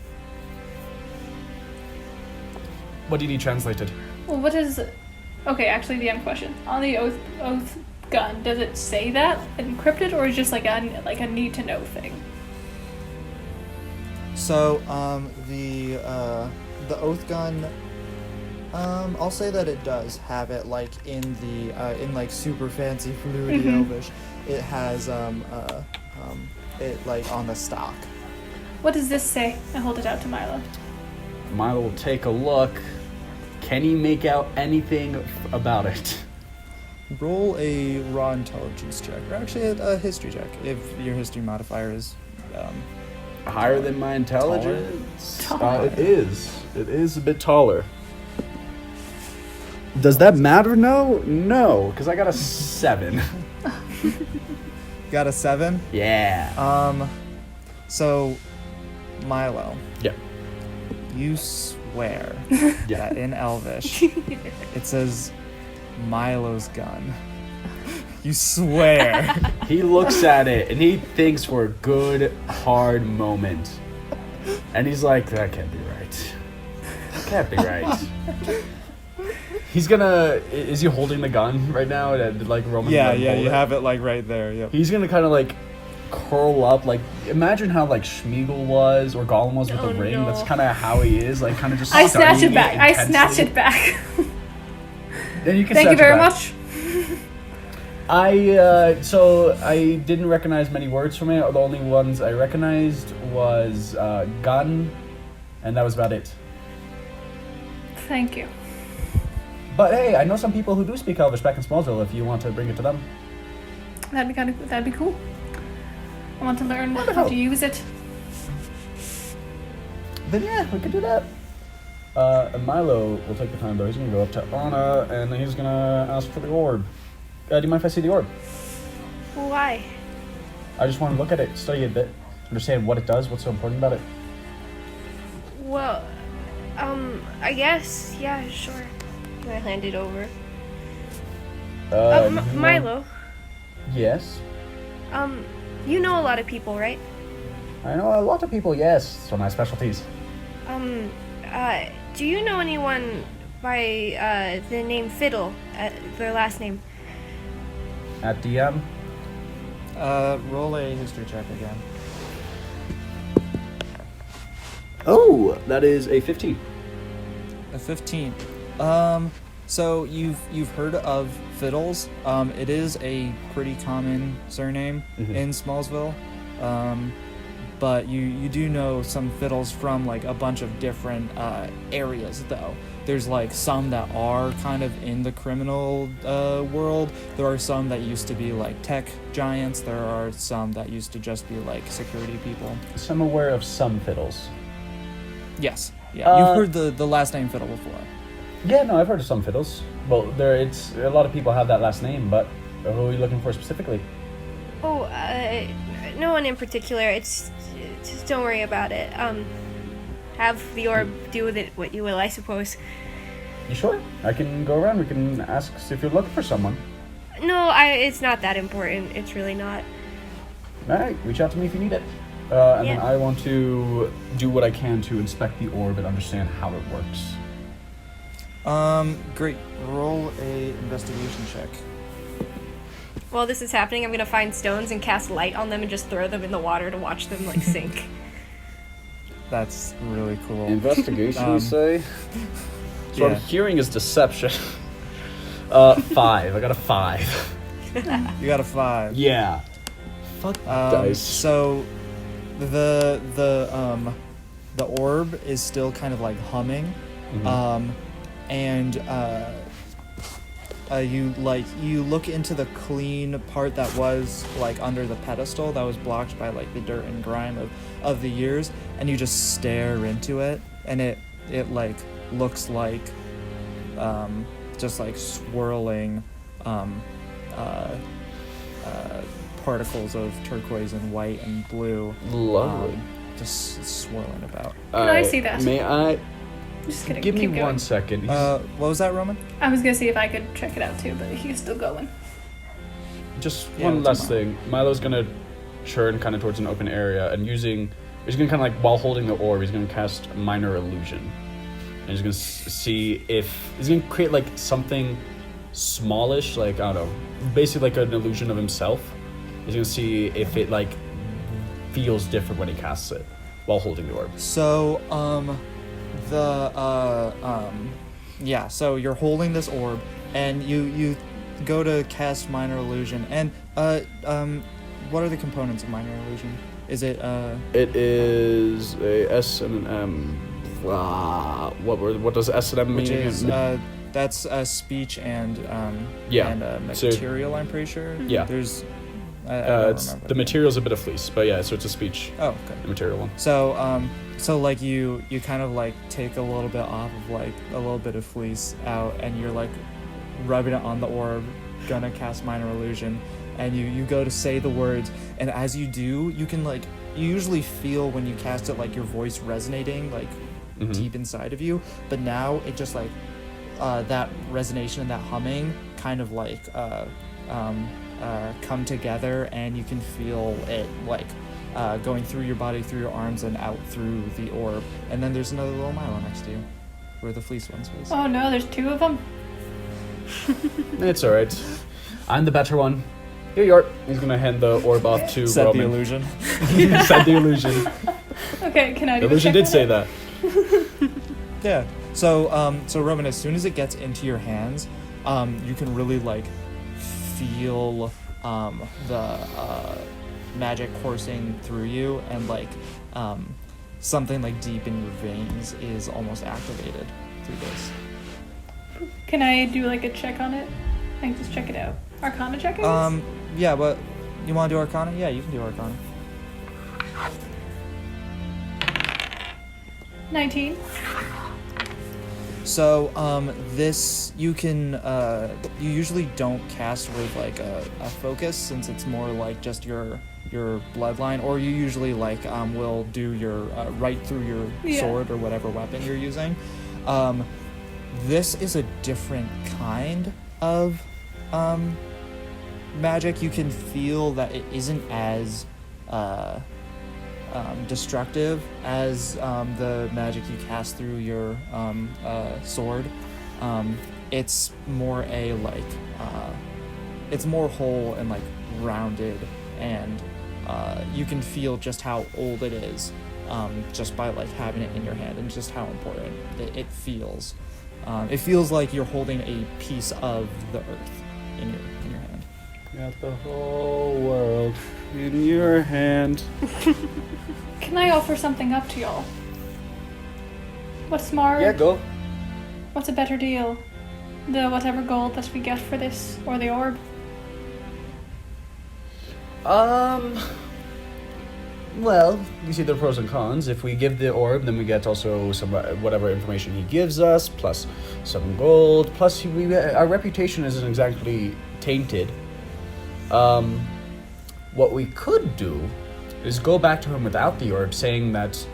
What do you need translated? Well, what is... Okay, actually, DM question. On the oath gun, does it say that encrypted, or is it just like a need-to-know thing? So, the oath gun, I'll say that it does have it like in like super fancy fluid Elvish. It has it like on the stock. What does this say? I hold it out to Milo. Milo will take a look. Can he make out anything about it? Roll a raw intelligence check, or actually a history check, if your history modifier is Higher than my intelligence? Taller. It is. It is a bit taller. Does that matter? No? No, because I got a 7. got a 7. Yeah. So Milo, Yeah. you swear Yeah. that in Elvish it says Milo's gun. You swear. He looks at it and he thinks for a good, hard moment. And he's like, that can't be right. That can't be right. He's gonna... Is he holding the gun right now? And like Roman? Yeah, you have it like right there. Yep. He's gonna kind of like curl up, like imagine how like Schmeagol was or Gollum was with the ring. No. That's kind of how he is, like kind of just. I snatch it studying back. I intensely. snatch it back. Then you can. Thank snatch you it very back. much. So I didn't recognize many words from it. The only ones I recognized was gun, and that was about it. Thank you. But hey, I know some people who do speak Elvish back in Smallsville. If you want to bring it to them. That'd be cool. I want to learn how Wonderful. to use it. Then yeah, we could do that. And Milo will take the time though. He's gonna go up to Anna and he's gonna ask for the orb. Do you mind if I see the orb? Why? I just want to look at it, study it a bit, understand what it does, what's so important about it. Well, I guess, yeah, sure. Can I hand it over? Milo, Yes. you know a lot of people, right? I know a lot of people, yes. It's one of my specialties. Do you know anyone by, the name Fiddle, their last name? At DM? Roll a history check again. Oh, that is a 15. A 15. So you've heard of Fiddles. It is a pretty common surname in Smallsville. But you do know some Fiddles from like a bunch of different areas though. There's like some that are kind of in the criminal world. There are some that used to be like tech giants. There are some that used to just be like security people. So I'm aware of some fiddles. Yes. Yeah. You've heard the last name Fiddle before. Yeah, no, I've heard of some fiddles. Well, it's a lot of people have that last name, but who are you looking for specifically? Oh, no one in particular. It's just don't worry about it. Have the orb do with it what you will, I suppose. You sure? I can go around. We can ask if you're looking for someone. No, it's not that important. It's really not. All right, reach out to me if you need it. And then Yeah. I want to do what I can to inspect the orb and understand how it works. Great. Roll a investigation check. While this is happening, I'm gonna find stones and cast light on them and just throw them in the water to watch them like sink. That's really cool. Investigation, you say? So yeah. I'm hearing is deception. 5. I got a 5. You got a 5. Yeah. Fuck dice. So the orb is still kind of like humming. And you look into the clean part that was like under the pedestal that was blocked by like the dirt and grime of the years, and you just stare into it, and it like looks like just like swirling particles of turquoise and white and blue. Lovely. Just swirling about. Can I see that? May I? Just gonna Give me keep going. 1 second. What was that, Roman? I was gonna see if I could check it out too, but he's still going. Just Yeah, one what's last up, thing. Milo's gonna churn kind of towards an open area and he's gonna kind of like, while holding the orb, he's gonna cast minor illusion. And he's gonna see if, he's gonna create like something smallish, like, I don't know, basically like an illusion of himself. He's gonna see if it like feels different when he casts it while holding the orb. So, so you're holding this orb, and you go to cast minor illusion, and what are the components of minor illusion? Is it It is a S and an M. What does S and M mean which is again? that's speech and Yeah, and so- material. I'm pretty sure. Yeah. There's. I don't It's remember. the material's a bit of fleece, but yeah, so it's a speech, Oh, okay. the material one. So like you kind of like take a little bit off of like a little bit of fleece out, and you're like rubbing it on the orb, gonna cast minor illusion, and you go to say the words, and as you do, you can like you usually feel when you cast it like your voice resonating like deep inside of you, but now it just like that resonation and that humming kind of like come together, and you can feel it like going through your body, through your arms, and out through the orb. And then there's another little Milo next to you, where the fleece once was. Oh no, there's 2 of them. It's alright. I'm the better one. Here you are. He's gonna hand the orb off to Set the Roman. illusion. Said the illusion. Okay, can I do The illusion a did check say on it? that. Yeah. So Roman, as soon as it gets into your hands, you can really like feel the magic coursing through you, and like something like deep in your veins is almost activated through this. Can I do like a check on it? I can just check it out. Arcana check, I guess? Yeah, but you want to do Arcana? Yeah, you can do Arcana. 19. So, this, you can, you usually don't cast with, like, a focus, since it's more like just your bloodline, or you usually, like, will do your, right through your sword or whatever weapon you're using. This is a different kind of, magic. You can feel that it isn't as, destructive as the magic you cast through your sword. It's more a like it's more whole and like rounded, and you can feel just how old it is just by like having it in your hand, and just how important it feels. It feels like you're holding a piece of the earth in your hand. Got the whole world in your hand. Can I offer something up to y'all? What's more? Yeah, go. What's a better deal? The whatever gold that we get for this, or the orb? Well, you see the pros and cons. If we give the orb, then we get also some whatever information he gives us, plus some gold, plus our reputation isn't exactly tainted. What we could do is go back to him without the orb, saying that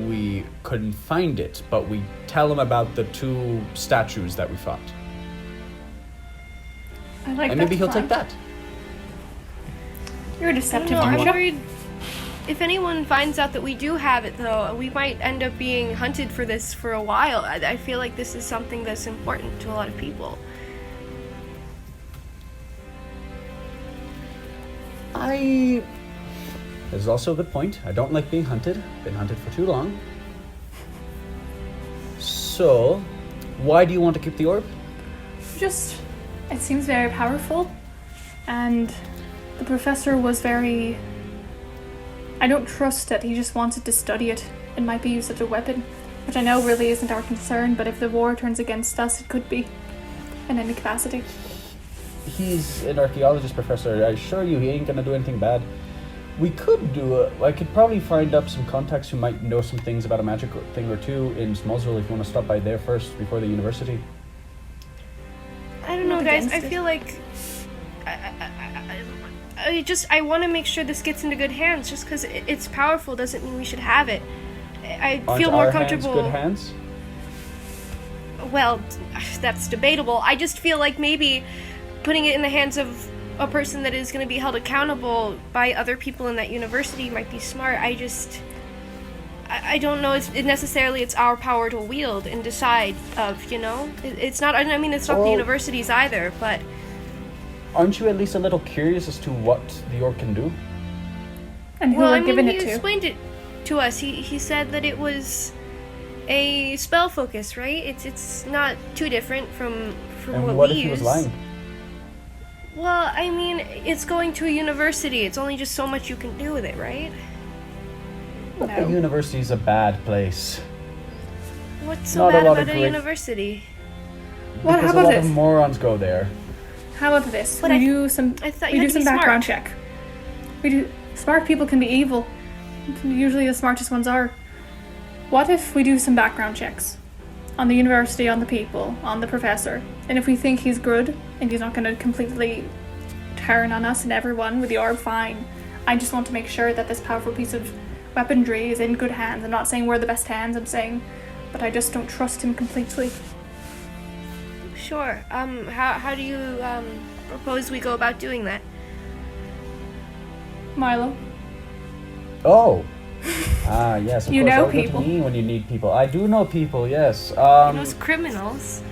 we couldn't find it, but we tell him about the 2 statues that we fought. I like And that maybe he'll plan. take that. You're a I don't deceptive, know, aren't I'm you? worried if anyone finds out that we do have it, though, we might end up being hunted for this for a while. I feel like this is something that's important to a lot of people. This is also a good point. I don't like being hunted. Been hunted for too long. So, why do you want to keep the orb? Just, it seems very powerful, and the professor was very... I don't trust it. He just wanted to study it. It might be used as a weapon, which I know really isn't our concern, but if the war turns against us, it could be, in any capacity. He's an archaeologist professor. I assure you he ain't gonna do anything bad. We could I could probably find up some contacts who might know some things about a magic thing or two in Smallsville if you want to stop by there first before the university. I don't know, Not guys. against I it. feel like I want to make sure this gets into good hands. Just because it's powerful doesn't mean we should have it. I Aren't feel more our comfortable. Hands good hands? Well, that's debatable. I just feel like maybe putting it in the hands of a person that is going to be held accountable by other people in that university might be smart. I don't know if necessarily it's our power to wield and decide of, you know? It's not, I mean, it's not the Well- universities either, but Aren't you at least a little curious as to what the orc can do? And who well, we're I mean, giving he it to? explained it to us. He said that it was a spell focus, right? It's not too different from And what if we he was use. lying? Well, I mean, it's going to a university. It's only just so much you can do with it, right? The university's a bad place. What's so Not a bad lot about of a great- university? What? Because How a about lot of this? morons go there. How about this? But we I do some. thought We you do had to some be background smart. check. We do. Smart people can be evil. Usually, the smartest ones are. What if we do some background checks on the university, on the people, on the professor, and if we think he's good and he's not going to completely turn on us and everyone with the orb, fine. I just want to make sure that this powerful piece of weaponry is in good hands. I'm not saying we're the best hands. I'm saying, but I just don't trust him completely. Sure. How do you propose we go about doing that? Milo. Oh. Yes. Of You course. know That'll go to people. me when you need people. I do know people. Yes. Those criminals.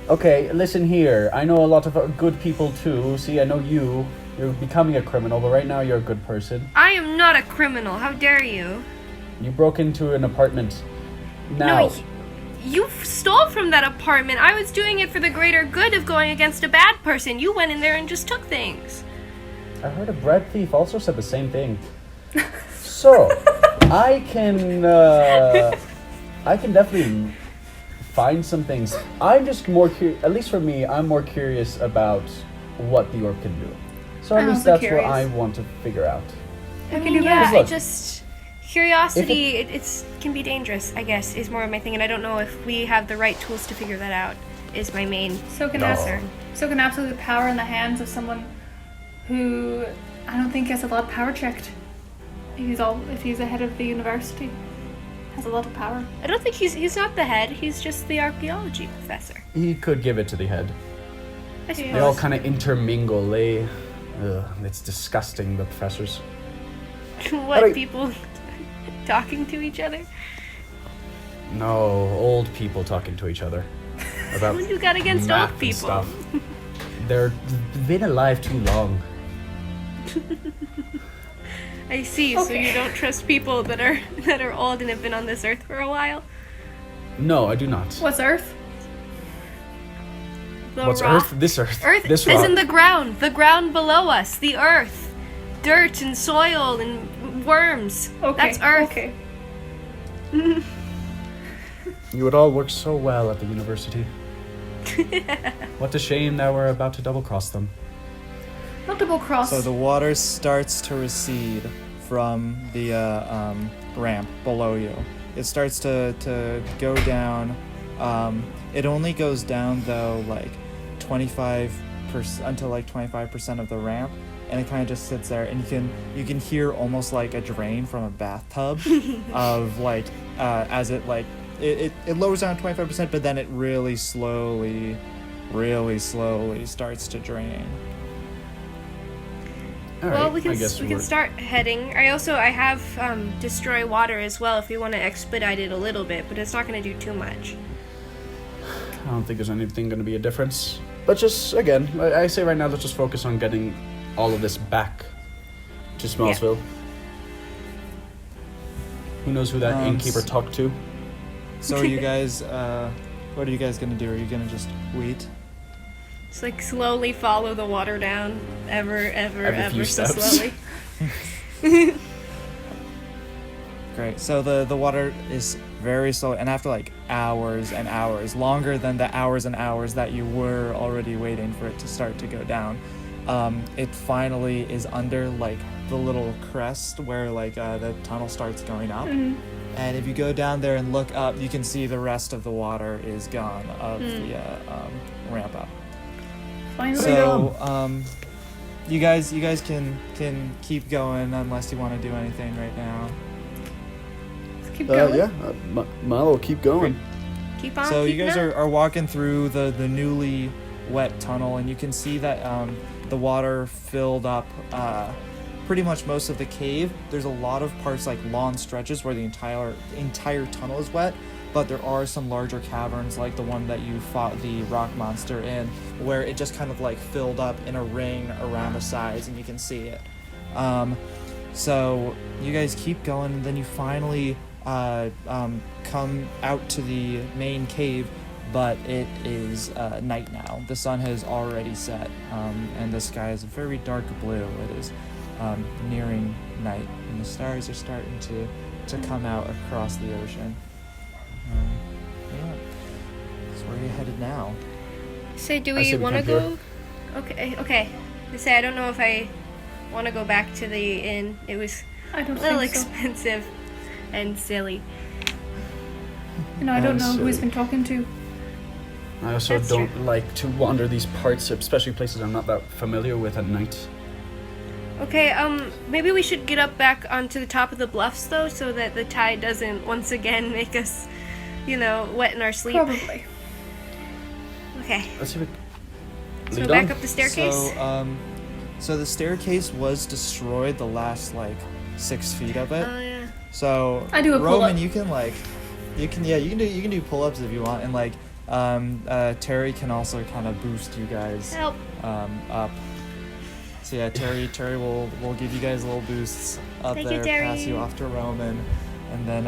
Okay, listen here. I know a lot of good people too. See, I know you. You're becoming a criminal, but right now you're a good person. I am not a criminal. How dare you? You broke into an apartment. Now. No, you stole from that apartment. I was doing it for the greater good of going against a bad person. You went in there and just took things. I heard a bread thief also said the same thing. So, I can definitely find some things. I'm just more curious, at least for me, I'm more curious about what the orb can do. So at I'm least also that's curious. what I want to figure out. I can mean, do yeah, that. I Look. just curiosity. It's can be dangerous. I guess is more of my thing, and I don't know if we have the right tools to figure that out. Is my main So can concern. So can absolute power in the hands of someone who I don't think has a lot of power checked. If he's the head of the university, has a lot of power. I don't think he's not the head. He's just the archaeology professor. He could give it to the head. I suppose. They all kind of intermingle. It's disgusting, the professors. What Alright. people talking to each other? No, old people talking to each other about What you got against math old and people? stuff. They've been alive too long. I see. So Okay. you don't trust people that are old and have been on this earth for a while. No, I do not. What's Earth? The What's rock. Earth? This Earth. Earth This is rock. in the ground below us. The earth, dirt and soil and worms. Okay. That's Earth. Okay. You would all work so well at the university. What a shame that we're about to double cross them. Not double cross. So the water starts to recede from the ramp below you. It starts to go down. It only goes down though like 25% until like 25% of the ramp, and it kind of just sits there, and you can hear almost like a drain from a bathtub of like as it like it lowers down 25%, but then it really slowly starts to drain. All Well, right, we can I guess we can we're- start heading. I have destroy water as well if we want to expedite it a little bit, but it's not going to do too much. I don't think there's anything going to be a difference. But just, again, I say right now, let's just focus on getting all of this back to Smallsville. Who knows who that innkeeper talked to? So are you guys, what are you guys gonna do? Are you gonna just wait? Just like slowly follow the water down, Every ever few so steps. slowly. Great. So the water is very slow, and after like hours and hours, longer than the hours and hours that you were already waiting for it to start to go down, it finally is under like the little crest where like the tunnel starts going up. And if you go down there and look up, you can see the rest of the water is gone of the ramp up. Finally. So you guys can keep going unless you want to do anything right now. Let's keep going. Milo, keep going. Keep on. So you keeping guys up. are walking through the newly wet tunnel, and you can see that the water filled up pretty much most of the cave. There's a lot of parts, like long stretches, where the entire tunnel is wet, but there are some larger caverns, like the one that you fought the rock monster in, where it just kind of like filled up in a ring around the sides, and you can see it. So you guys keep going, and then you finally come out to the main cave, but it is night now. The sun has already set, and the sky is a very dark blue. It is nearing night, and the stars are starting to come out across the ocean. Yeah. So where are you headed now? So do I say we we want to camp go? Okay. I say I don't know if I want to go back to the inn. It was I a don't little think so. expensive and silly. I don't And know who he's so- been talking to. I also That's don't true. like to wander these parts, especially places I'm not that familiar with at night. Okay, maybe we should get up back onto the top of the bluffs though, so that the tide doesn't once again make us, wet in our sleep. Probably. Okay, Let's see if so lead back on. up the staircase. So the staircase was destroyed. The last 6 feet of it. Oh yeah. So I do a Roman, pull-up. you can do pull-ups if you want, and Terry can also kind of boost you guys Help. up. So yeah, Terry will give you guys little boosts up Thank you, there, Terry. pass you off to Roman, and then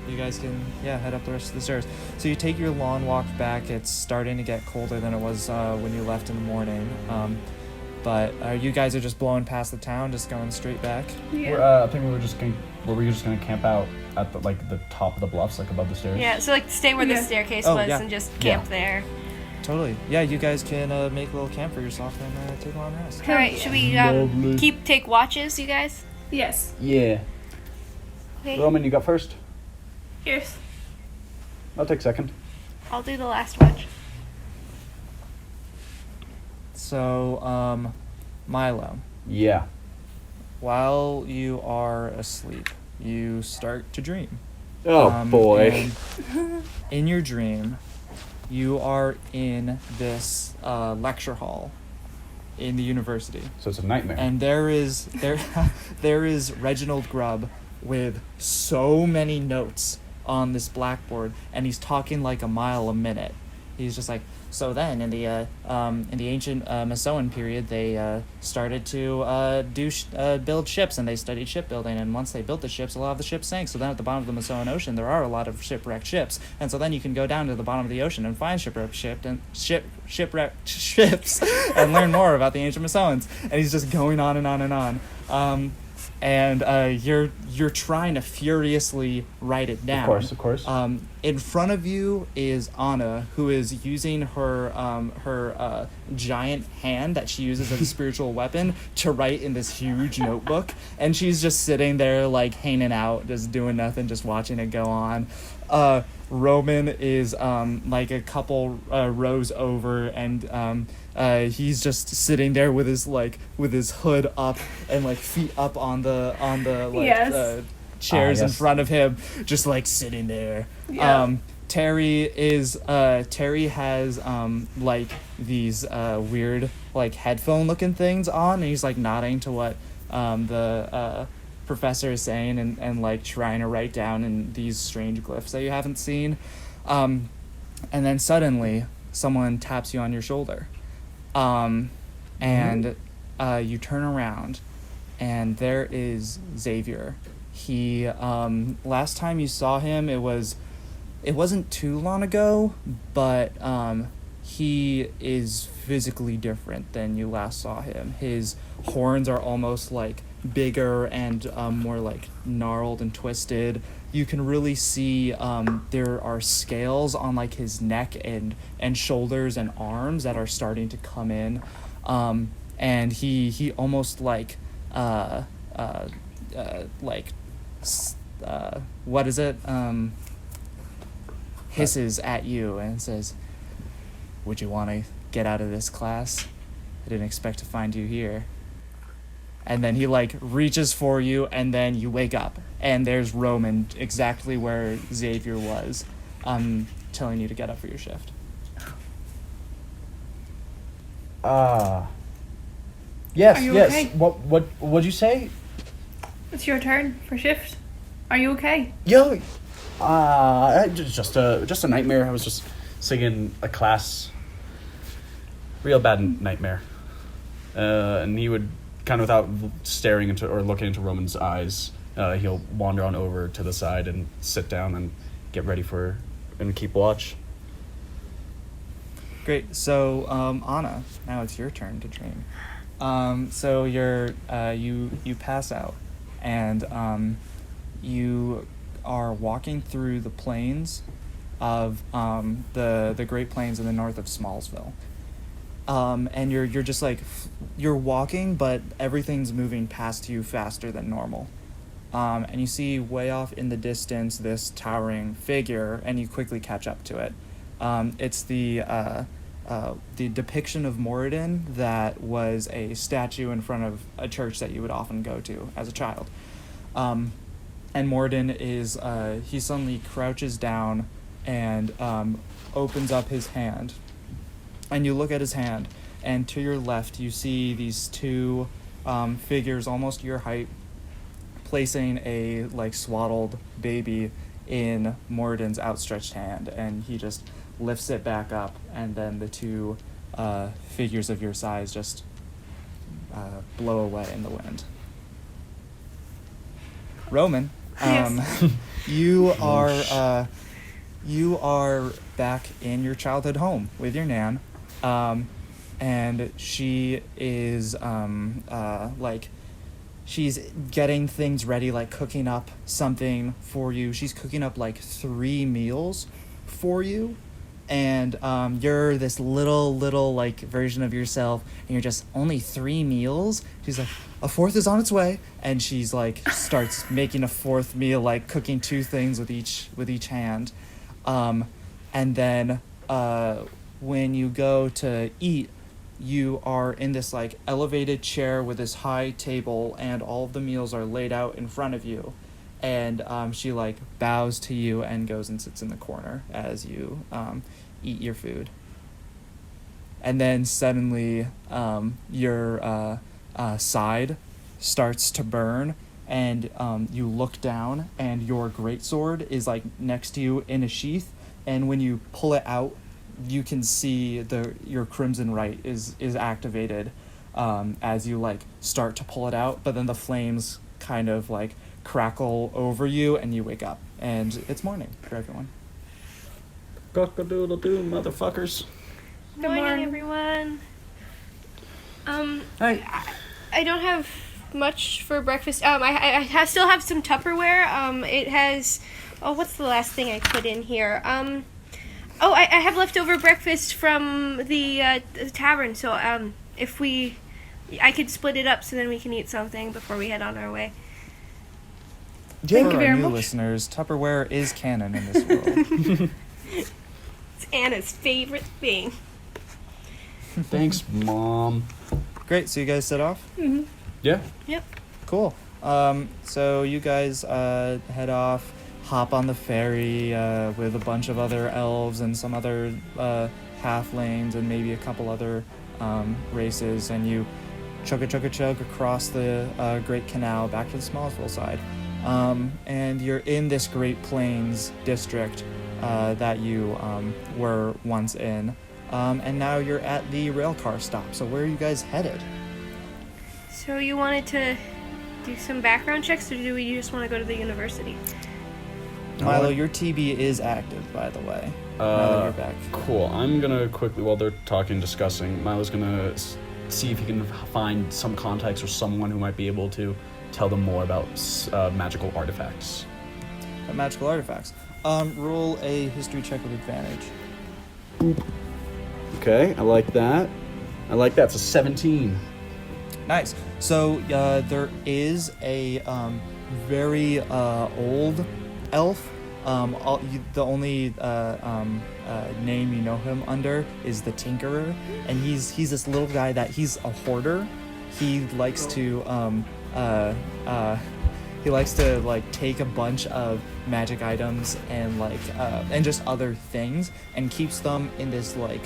you guys can head up the rest of the stairs. So you take your long walk back. It's starting to get colder than it was when you left in the morning. But you guys are just blowing past the town, just going straight back. Yeah. I think we were just gonna camp out at the top of the bluffs, above the stairs. Yeah, so stay where the Yeah. staircase Oh, was yeah. and just camp there. Totally. Yeah, you guys can make a little camp for yourself and take a long rest. All right, should we Lovely. take watches, you guys? Yes. Yeah. Okay, Roman, you got first. Yes. I'll take second. I'll do the last watch. So, Milo, Yeah. while you are asleep, you start to dream. Oh boy. And in your dream, you are in this lecture hall in the university, So it's a nightmare. and there is Reginald Grubb with so many notes on this blackboard, and he's talking like a mile a minute. He's just like, so then in the ancient Masoan period, they started to build ships, and they studied shipbuilding. And once they built the ships, a lot of the ships sank. So then at the bottom of the Masoan Ocean, there are a lot of shipwrecked ships. And so then you can go down to the bottom of the ocean and find shipwrecked ships and learn more about the ancient Masoans. And he's just going on and on and on. And you're trying to furiously write it down. Of course. In front of you is Anna, who is using her giant hand that she uses as a spiritual weapon to write in this huge notebook, and she's just sitting there hanging out, just doing nothing, just watching it go on. Roman is a couple rows over, and he's just sitting there with his hood up and feet up on the Yes. chairs in yes. front of him, just sitting there. Yeah. Terry has these weird headphone looking things on, and he's nodding to what the professor is saying, and trying to write down in these strange glyphs that you haven't seen. And then suddenly someone taps you on your shoulder, and you turn around, and there is Xavier. He last time you saw him, it wasn't too long ago, but he is physically different than you last saw him. His horns are almost bigger and more gnarled and twisted. You can really see there are scales on like his neck and shoulders and arms that are starting to come in, and he almost what is it, hisses at you and says, "Would you want to get out of this class? I didn't expect to find you here." And then he reaches for you, and then you wake up, and there's Roman exactly where Xavier was, telling you to get up for your shift. Yes, Are you yes. okay? What'd you say? It's your turn for shift. Are you okay? Yo, just a nightmare. I was just singing a class, real bad nightmare, and he would kind of, without staring into or looking into Roman's eyes, he'll wander on over to the side and sit down and get ready and keep watch. Great. So, Anna, now it's your turn to dream. So you pass out, and you are walking through the plains of the Great Plains in the north of Smallsville. And you're just like, you're walking, but everything's moving past you faster than normal. And you see way off in the distance this towering figure, and you quickly catch up to it. It's the depiction of Moradin that was a statue in front of a church that you would often go to as a child. And Moradin is, he suddenly crouches down and opens up his hand. And you look at his hand, and to your left you see these two figures almost your height placing a like swaddled baby in Moradin's outstretched hand, and he just lifts it back up, and then the two figures of your size just blow away in the wind. Roman, you are back in your childhood home with your nan, and she is like, she's getting things ready, like cooking up something for you. She's cooking up like 3 meals for you, and you're this little like version of yourself, and you're just only 3 meals. She's like, a 4th is on its way, and she's like starts making a 4th meal, like cooking 2 things with each hand, and then when you go to eat, you are in this like elevated chair with this high table, and all of the meals are laid out in front of you, and she like bows to you and goes and sits in the corner as you eat your food. And then suddenly your side starts to burn, and you look down, and your greatsword is like next to you in a sheath, and when you pull it out, you can see your crimson right is activated as you like start to pull it out, but then the flames kind of like crackle over you, and you wake up, and it's morning for everyone. Cock-a-doodle-doo, motherfuckers. Good morning, everyone. Hey. I don't have much for breakfast. I still have some Tupperware. It has, what's the last thing I put in here? I have leftover breakfast from the tavern, so I could split it up so then we can eat something before we head on our way. Thank For you very our new much. listeners, Tupperware is canon in this world. It's Anna's favorite thing. Thanks, Mom. Great, so you guys set off? Mm-hmm. Yeah. Yep. Cool. So you guys head off, hop on the ferry with a bunch of other elves and some other halflings and maybe a couple other races, and you chug across the Great Canal back to the Smallsville side. And you're in this Great Plains district that you were once in, and now you're at the railcar stop. So where are you guys headed? So you wanted to do some background checks, or do we just want to go to the university? Milo, your TB is active, by the way. Now that you're back. Cool. I'm gonna quickly, while they're talking, discussing, Milo's gonna see if he can find some contacts or someone who might be able to tell them more about magical artifacts. Magical artifacts. Roll a history check with advantage. Okay, I like that. It's a 17. Nice. So there is a very old elf. The only name you know him under is the Tinkerer, and he's this little guy that he's a hoarder. He likes to like take a bunch of magic items and like and just other things, and keeps them in this like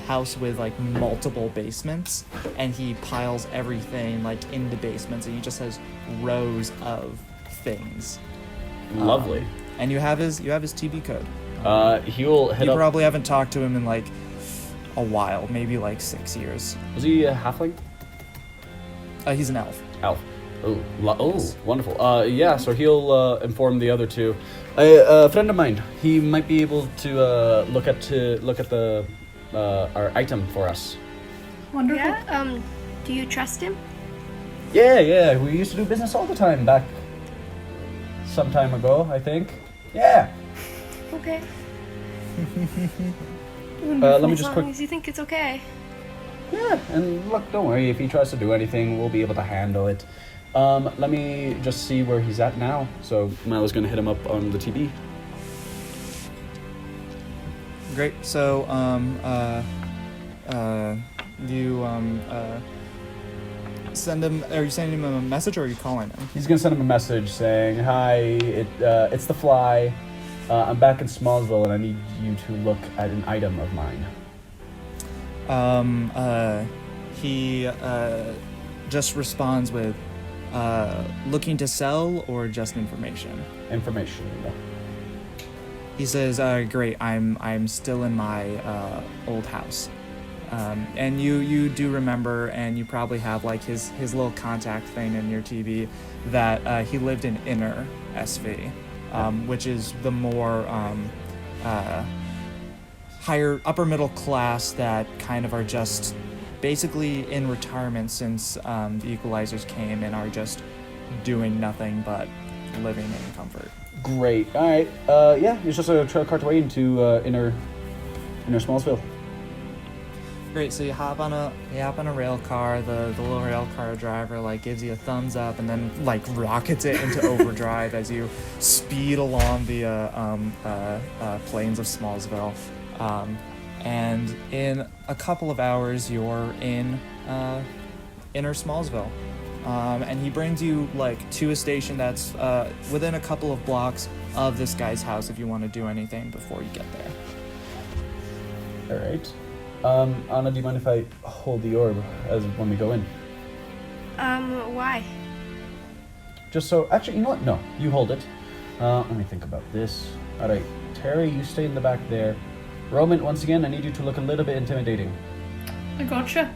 house with like multiple basements, and he piles everything like in the basements, and he just has rows of things. Lovely. And you have his TB code. He will head You up. probably haven't talked to him in like a while, maybe like 6 years. Was he a halfling? He's an elf. Elf. Wonderful. Yeah, so he'll inform the other two. A friend of mine, he might be able to look at the our item for us. Wonderful. Yeah. Do you trust him? Yeah, we used to do business all the time back some time ago, I think. Yeah. Okay. Let me As just long quick. as you think it's okay. Yeah, and look, don't worry. If he tries to do anything, we'll be able to handle it. Let me just see where he's at now. So Milo's gonna hit him up on the TB. Great. So, you send him. Are you sending him a message, or are you calling him? He's gonna send him a message saying, "Hi, it's the Fly. I'm back in Smallsville, and I need you to look at an item of mine." He just responds with, looking to sell or just information. Information. He says, "Great. I'm still in my old house." And you do remember, and you probably have like his little contact thing in your TV that he lived in Inner SV, which is the more higher upper middle class that kind of are just basically in retirement since the Equalizers came and are just doing nothing but living in comfort. Great. All right. Yeah, it's just a trail cart away into inner Smallsville. Great. So you hop on a rail car. The little rail car driver like gives you a thumbs up and then like rockets it into overdrive as you speed along the plains of Smallsville. And in a couple of hours, you're in Inner Smallsville. And he brings you like to a station that's within a couple of blocks of this guy's house if you want to do anything before you get there. All right. Anna, do you mind if I hold the orb as when we go in? Why? Just so, actually, you know what? No, you hold it. Let me think about this. All right, Terry, you stay in the back there. Roman, once again, I need you to look a little bit intimidating. I gotcha.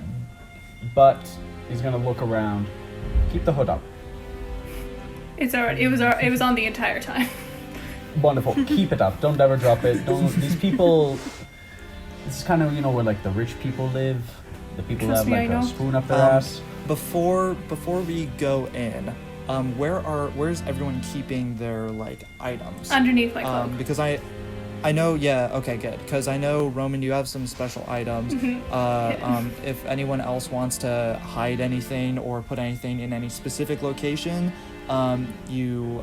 But he's gonna look around. Keep the hood up. It's alright. It was on the entire time. Wonderful. Keep it up. Don't ever drop it. Don't. These people. This is kind of where like the rich people live. The people Trust have me, like I a know. spoon up their ass. Before we go in, where's everyone keeping their like items? Underneath my cloak. Because I know, yeah, okay, good. Because I know, Roman, you have some special items. If anyone else wants to hide anything or put anything in any specific location, you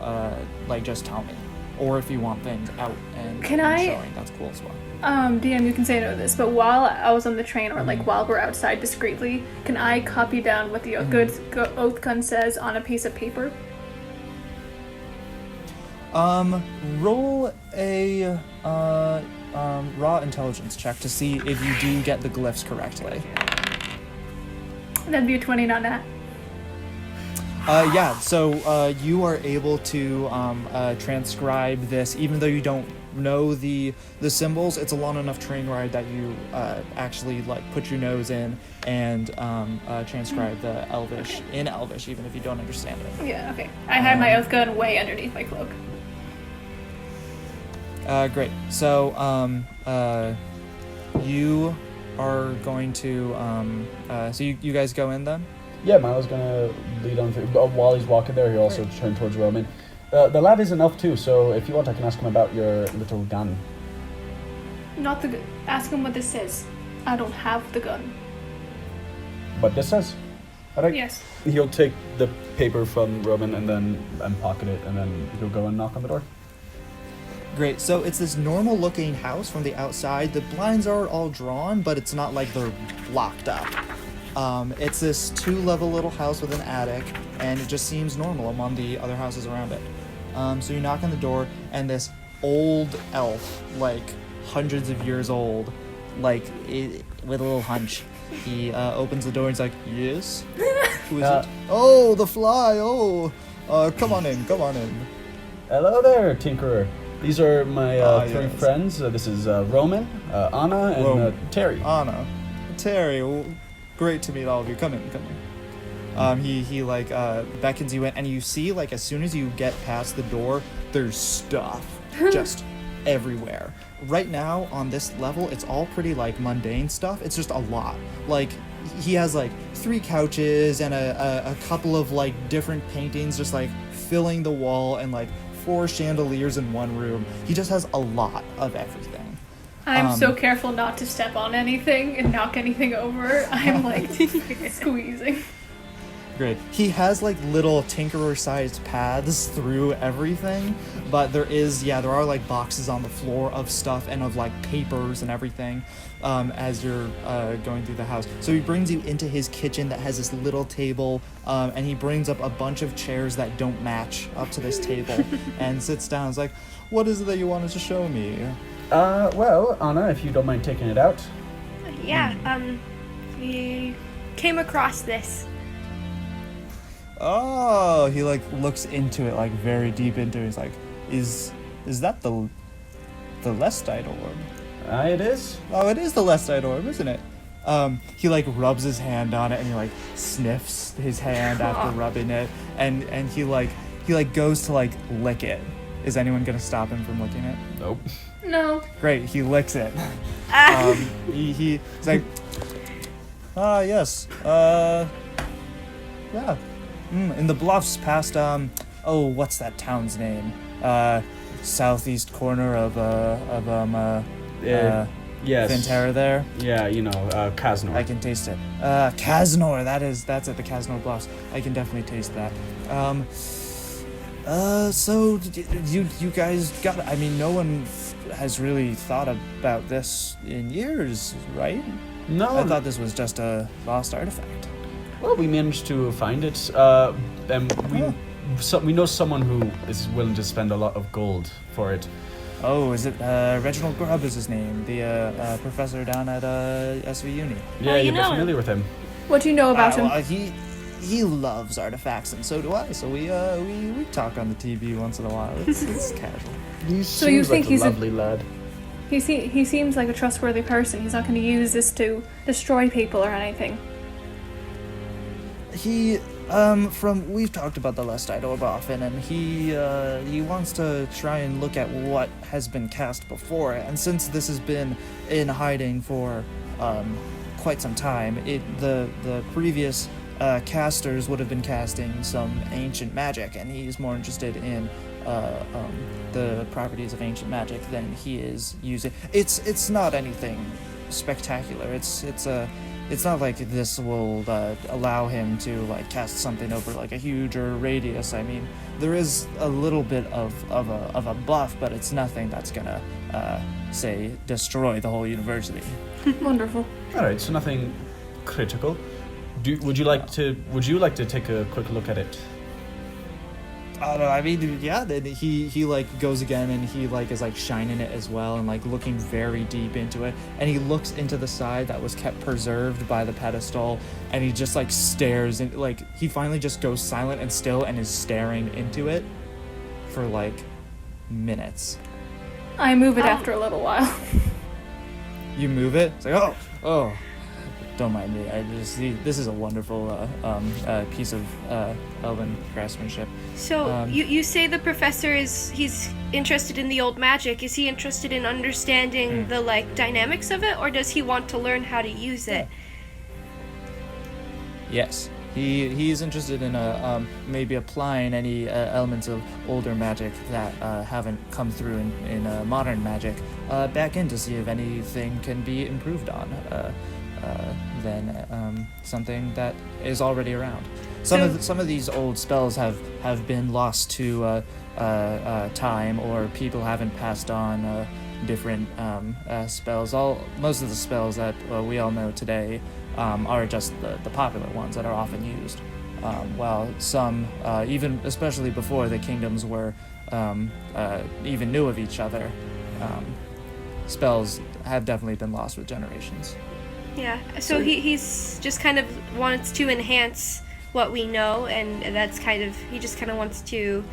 like just tell me. Or if you want things out and showing, that's cool as well. DM, you can say no to this, but while I was on the train, or like while we're outside discreetly, can I copy down what the oath gun says on a piece of paper? Roll a raw intelligence check to see if you do get the glyphs correctly. That'd be a 20, not that. Yeah, so you are able to transcribe this, even though you don't know the symbols. It's a long enough train ride that you actually like put your nose in and transcribe the Elvish in Elvish, even if you don't understand it. Yeah, okay. I had my oath gun way underneath my cloak. Great. So you are going to so you guys go in then? Yeah, Milo's gonna lead on through. But while he's walking there, he'll also turn towards Roman. The lad is an elf too, so if you want, I can ask him about your little gun. Not the gun. Ask him what this says. I don't have the gun. What this says? All right. Yes. He'll take the paper from Roman and pocket it, and then he'll go and knock on the door. Great. So it's this normal looking house from the outside. The blinds are all drawn, but it's not like they're locked up. It's this 2-level little house with an attic, and it just seems normal among the other houses around it. So you knock on the door, and this old elf, like hundreds of years old, with a little hunch, he opens the door and he's like, "Yes? Who is it?" "Oh, the Fly. Oh, come on in. Come on in." Hello there, Tinkerer. These are my 3 yes. friends. This is Roman, Anna, and Roman. Terry. Anna, Terry. Well, great to meet all of you. Come in. Come in. He beckons you in, and you see, like, as soon as you get past the door, there's stuff just everywhere. Right now on this level, it's all pretty like mundane stuff. It's just a lot. Like, he has like 3 couches and a couple of like different paintings just like filling the wall and like 4 chandeliers in one room. He just has a lot of everything. I'm so careful not to step on anything and knock anything over. I'm like squeezing. Great. He has like little tinkerer-sized paths through everything, but there are like boxes on the floor of stuff and of like papers and everything as you're going through the house. So he brings you into his kitchen that has this little table, and he brings up a bunch of chairs that don't match up to this table and sits down. It's like, what is it that you wanted to show me? Well, Anna, if you don't mind taking it out. Yeah, we came across this. Oh, he like looks into it, like very deep into it. He's like, is that the Lestite orb? It is. Oh, it is the Lestite orb, isn't it? He like rubs his hand on it and he like sniffs his hand after rubbing it, and he goes to like lick it. Is anyone gonna stop him from licking it? Nope. No. Great, he licks it. He's like, yes, yeah. In the bluffs past, what's that town's name? Southeast corner of Yes. Ventera there. Yeah, Kaznor. I can taste it. Kaznor, that's it, the Kaznor Bluffs. I can definitely taste that. So you guys got, I mean, no one has really thought about this in years, right? No. I thought this was just a lost artifact. Well, we managed to find it, and we know someone who is willing to spend a lot of gold for it. Oh, is it Reginald Grubb is his name, the professor down at SV Uni? Yeah, you you're know familiar with him. What do you know about him? Well, he loves artifacts, and so do I. So we talk on the TV once in a while. It's casual. So you think he's a lovely lad? He seems like a trustworthy person. He's not going to use this to destroy people or anything. We've talked about the Lestite orb often, and he wants to try and look at what has been cast before, and since this has been in hiding for quite some time, the previous casters would have been casting some ancient magic, and he's more interested in the properties of ancient magic than he is using. It's not anything spectacular. It's not like this will allow him to like cast something over like a huger radius. I mean, there is a little bit of a buff, but it's nothing that's gonna say destroy the whole university. Wonderful. All right, so nothing critical. Would you like to take a quick look at it? I mean, yeah. Then he like goes again, and he like is like shining it as well, and like looking very deep into it. And he looks into the side that was kept preserved by the pedestal, and he just like stares, and like he finally just goes silent and still, and is staring into it for like minutes. I move it after a little while. You move it. It's like oh. Don't mind me. This is a wonderful piece of elven craftsmanship. So you say the professor he's interested in the old magic. Is he interested in understanding the like dynamics of it, or does he want to learn how to use it? Yes, he's interested in maybe applying any elements of older magic that haven't come through in modern magic back in to see if anything can be improved on. Than something that is already around. Some of these old spells have been lost to time, or people haven't passed on different spells. Most of the spells that we all know today are just the popular ones that are often used. While some, even especially before the kingdoms were even knew of each other, spells have definitely been lost with generations. Yeah, so he's just kind of wants to enhance what we know, and that's he just kind of wants to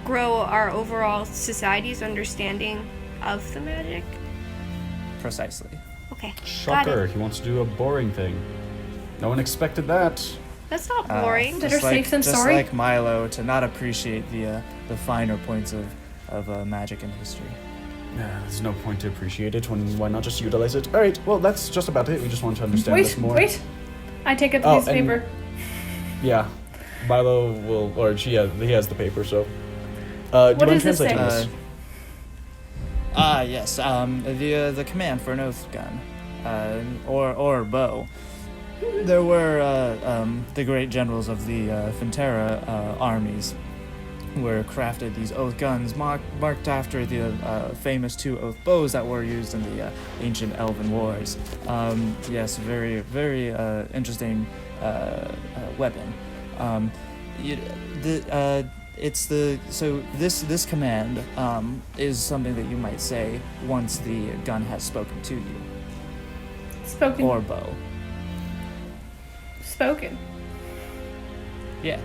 grow our overall society's understanding of the magic. Precisely. Okay, Shocker, got it. he wants to do a boring thing. No one expected that. That's not boring. Better safe than sorry. Just like Milo, to not appreciate the finer points of magic and history. Yeah, there's no point to appreciate it. Why not just utilize it? All right, well, that's just about it. We just want to understand this more. Wait. I take up the piece of paper. Yeah, Milo will, or he has the paper, so. Do you What mind does this translating say? this? Yes. The command for an oath gun, or bow. There were the great generals of the Fintera armies were crafted these oath guns marked after the famous 2 oath bows that were used in the ancient Elven wars. Yes, very very interesting weapon. This command is something that you might say once the gun has spoken to you, Spoken. or bow. Spoken. Yeah.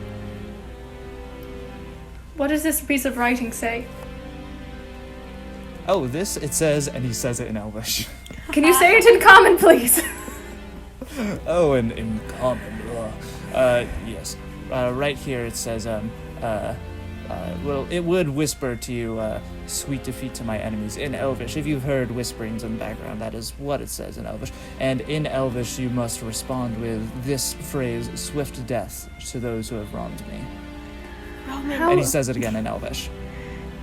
What does this piece of writing say? Oh, this it says, and he says it in Elvish. Can you say it in common, please? Oh, in common. Yes. Right here it says, well, it would whisper to you, sweet defeat to my enemies in Elvish. If you've heard whisperings in the background, that is what it says in Elvish. And in Elvish, you must respond with this phrase, swift death to those who have wronged me. Roman, And he says it again in Elvish.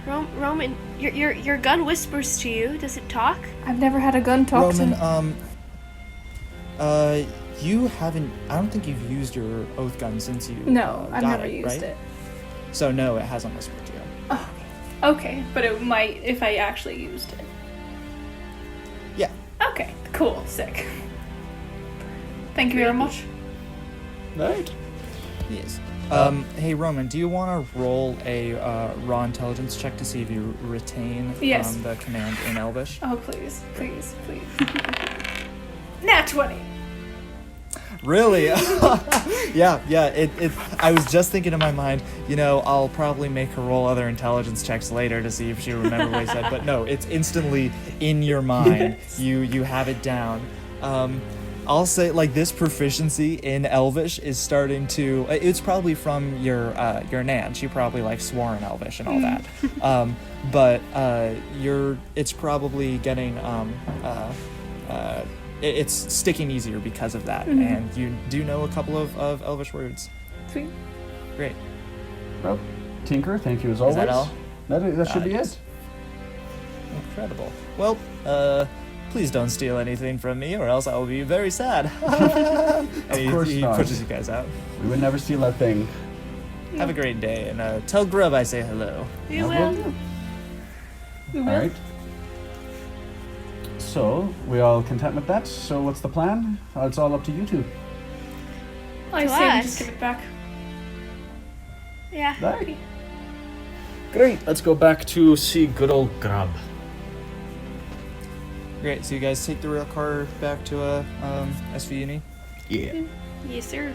Roman, your gun whispers to you. Does it talk? I've never had a gun talk to me. Roman, you haven't, I don't think you've used your oath gun since you No, I've got never used right? it. So no, it hasn't whispered to you. Okay, but it might if I actually used it. Yeah. Okay, cool, sick. Thank you very much. Right. Yes. Hey Roman, do you want to roll a raw intelligence check to see if you retain Yes. the command in Elvish? Oh, please, please, please. Nat 20. Really? yeah. It. I was just thinking in my mind, I'll probably make her roll other intelligence checks later to see if she remembers what I said. But no, it's instantly in your mind. Yes. You have it down. I'll say this proficiency in Elvish is starting to. It's probably from your Nan. She probably swore in Elvish and all that. But it's probably getting it's sticking easier because of that, and you do know a couple of Elvish words. Sweet. Great. Well, Tinker, thank you as always. Is that all? That should be Yes. it. Incredible. Well, please don't steal anything from me, or else I will be very sad. And Of course he not. pushes you guys out. We would never steal that thing. Have a great day, and tell Grub I say hello. You Well, will. do. We All will. right. So, we all content with that? So, what's the plan? It's all up to you two. I To say we us. just give it back. Yeah. Right. Great. Let's go back to see good old Grub. Great. So you guys take the rail car back to SV Uni. Yeah. Yes, sir.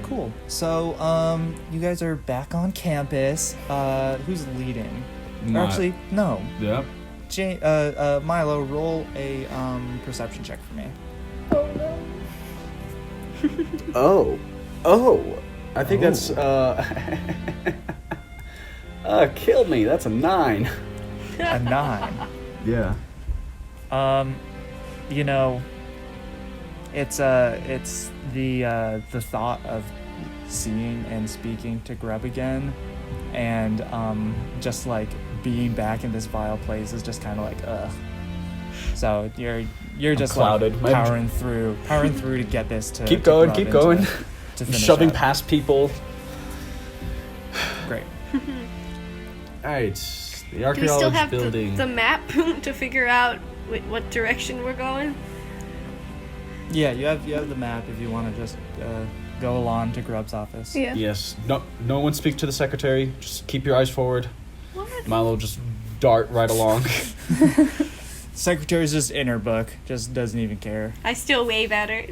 Cool. So you guys are back on campus. Who's leading? Or actually, no. Yep. Milo, roll a perception check for me. Oh. I think that's kill me. That's a 9. A 9. Yeah. It's the thought of seeing and speaking to Grub again, and just being back in this vile place is just kind of ugh. So you're just clouded. powering through to get this to Keep to going, Grub keep and going. to finish Shoving up. past people. Great. Alright. The Do we archaeology still have building. the map to figure out what direction we're going? Yeah, you have the map if you want to just go along to Grub's office. Yeah. Yes. No one speak to the secretary. Just keep your eyes forward. What? Milo just dart right along. Secretary's just in her book, just doesn't even care. I still wave at her.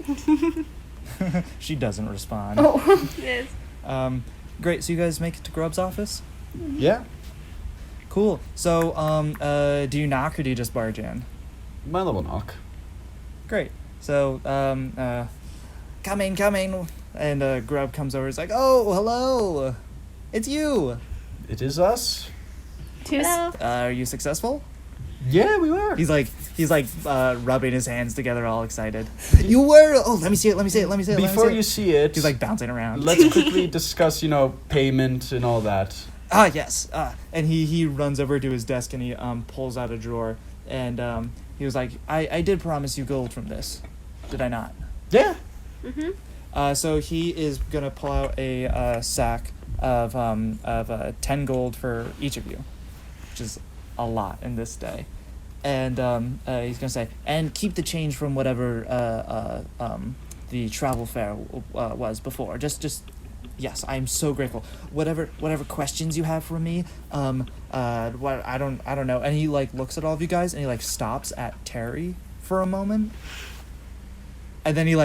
She doesn't respond. Oh. Yes. Great. So you guys make it to Grub's office? Yeah. Cool. So, do you knock or do you just barge in? Milo will knock. Great. So, coming. And Grub comes over. He's like, "Oh, hello. It's you. It is us. Hello. Are you successful?" Yeah, we were. He's like rubbing his hands together, all excited. You were. Oh, let me see it. Before you see it, He's bouncing around. let's quickly discuss, payment and all that. Yes. And he runs over to his desk and he pulls out a drawer and he was like, I did promise you gold from this, did I not? Yeah. So he is gonna pull out a sack of 10 gold for each of you, which is a lot in this day. And he's gonna say, and keep the change from whatever the travel fare was before. Just yes, I'm so grateful. Whatever questions you have for me, what I don't know. And he like looks at all of you guys and he like stops at Terry for a moment. And then he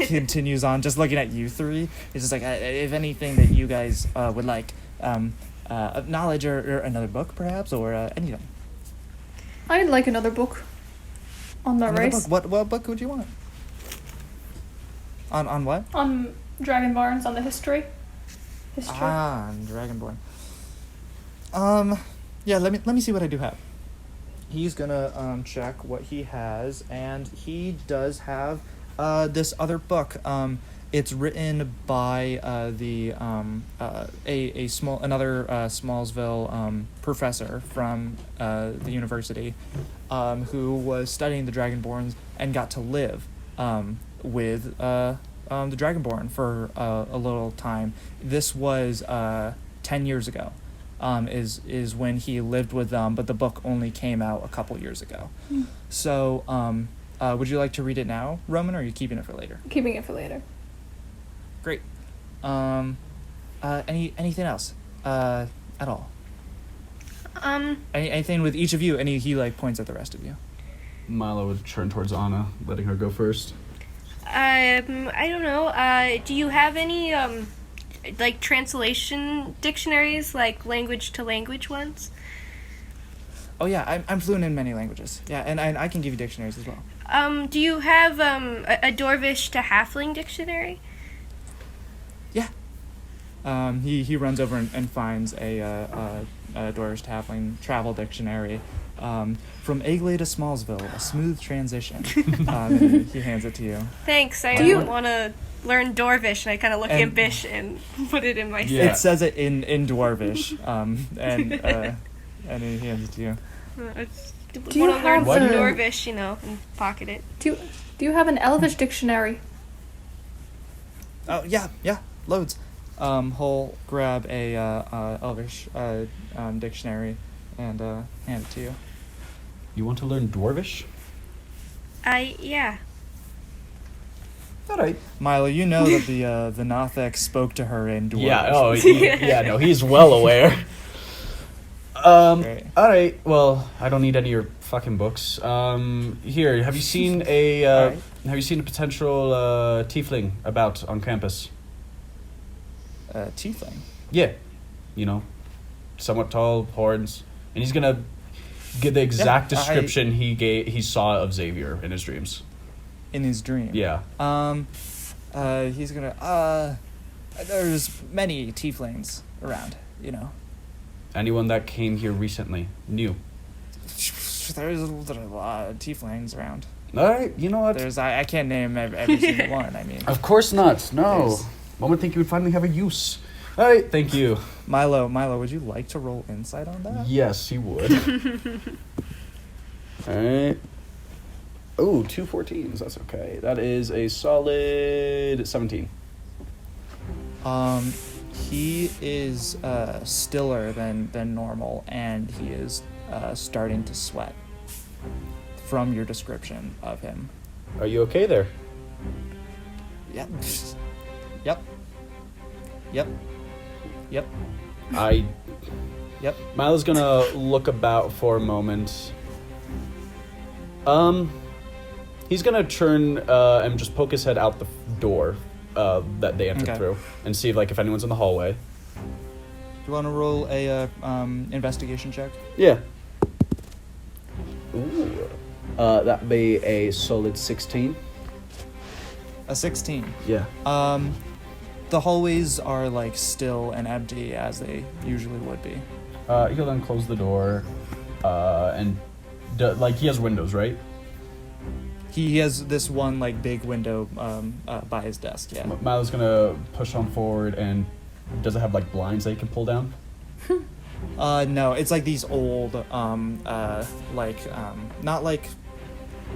continues on, just looking at you three. He's just like, if anything that you guys would like, knowledge or another book perhaps, or anything. I'd like another book on the Another race. book? What book would you want? On what? On Dragonborns, on the history. Dragonborn. Yeah. Let me see what I do have. He's gonna check what he has, and he does have this other book. It's written by another Smallsville Professor from the university, who was studying the Dragonborns and got to live with the Dragonborn for a little time. This was 10 years ago. Is when he lived with them, but the book only came out a couple years ago. So, would you like to read it now, Roman, or are you keeping it for later? Keeping it for later. Great. Anything else? At all? Anything with each of you? And he like points at the rest of you. Milo would turn towards Anna, letting her go first. I don't know. Do you have any like translation dictionaries, like language to language ones? Oh yeah, I'm fluent in many languages. Yeah, and I can give you dictionaries as well. Do you have a Dwarvish to Halfling dictionary? Yeah. He runs over and finds a Dwarvish to Halfling travel dictionary. From Agley to Smallsville, a smooth transition. And he hands it to you. Thanks. I don't want to learn Dwarvish, and I kind of look impish and put it in my Yeah. It says it in Dwarvish, and he hands it to you. Do you want to learn have some a- Dwarvish, and pocket it. Do you have an Elvish dictionary? Oh yeah, loads. He'll grab a Elvish dictionary and hand it to you. You want to learn Dwarvish? Yeah. All right. Milo, you know that the Nothek spoke to her in Dwarvish. Yeah. Oh, yeah. No, he's well aware. Great. All right. Well, I don't need any of your fucking books. Here, have you seen a All right. have you seen a potential tiefling about on campus? Tiefling. Yeah. You know, somewhat tall, horns, and he's gonna give the exact Yeah, description he saw of Xavier in his dreams. In his dream. Yeah. He's gonna. There's many tieflings around. You know. Anyone that came here recently, new. There's a lot of tieflings around. All right. You know what? I can't name every single one. I mean. Of course not. No. There's- One would think you would finally have a use. All right. Thank you. Milo, would you like to roll insight on that? Yes, he would. Alright. Ooh, 2 14s. That's okay. That is a solid 17. He is stiller than normal, and he is starting to sweat from your description of him. Are you okay there? Yep. Yep. Yep. Yep. Yep. Milo's gonna look about for a moment. He's gonna turn and just poke his head out the door that they entered Okay. through and see if anyone's in the hallway. Do you want to roll a investigation check? Yeah. Ooh. That'd be a solid 16. A 16. Yeah. The hallways are like still and empty as they usually would be. He'll then close the door, and he has windows, right? He has this one like big window by his desk. Yeah. Milo's gonna push on forward, and does it have blinds that he can pull down? No, it's like these old, not like,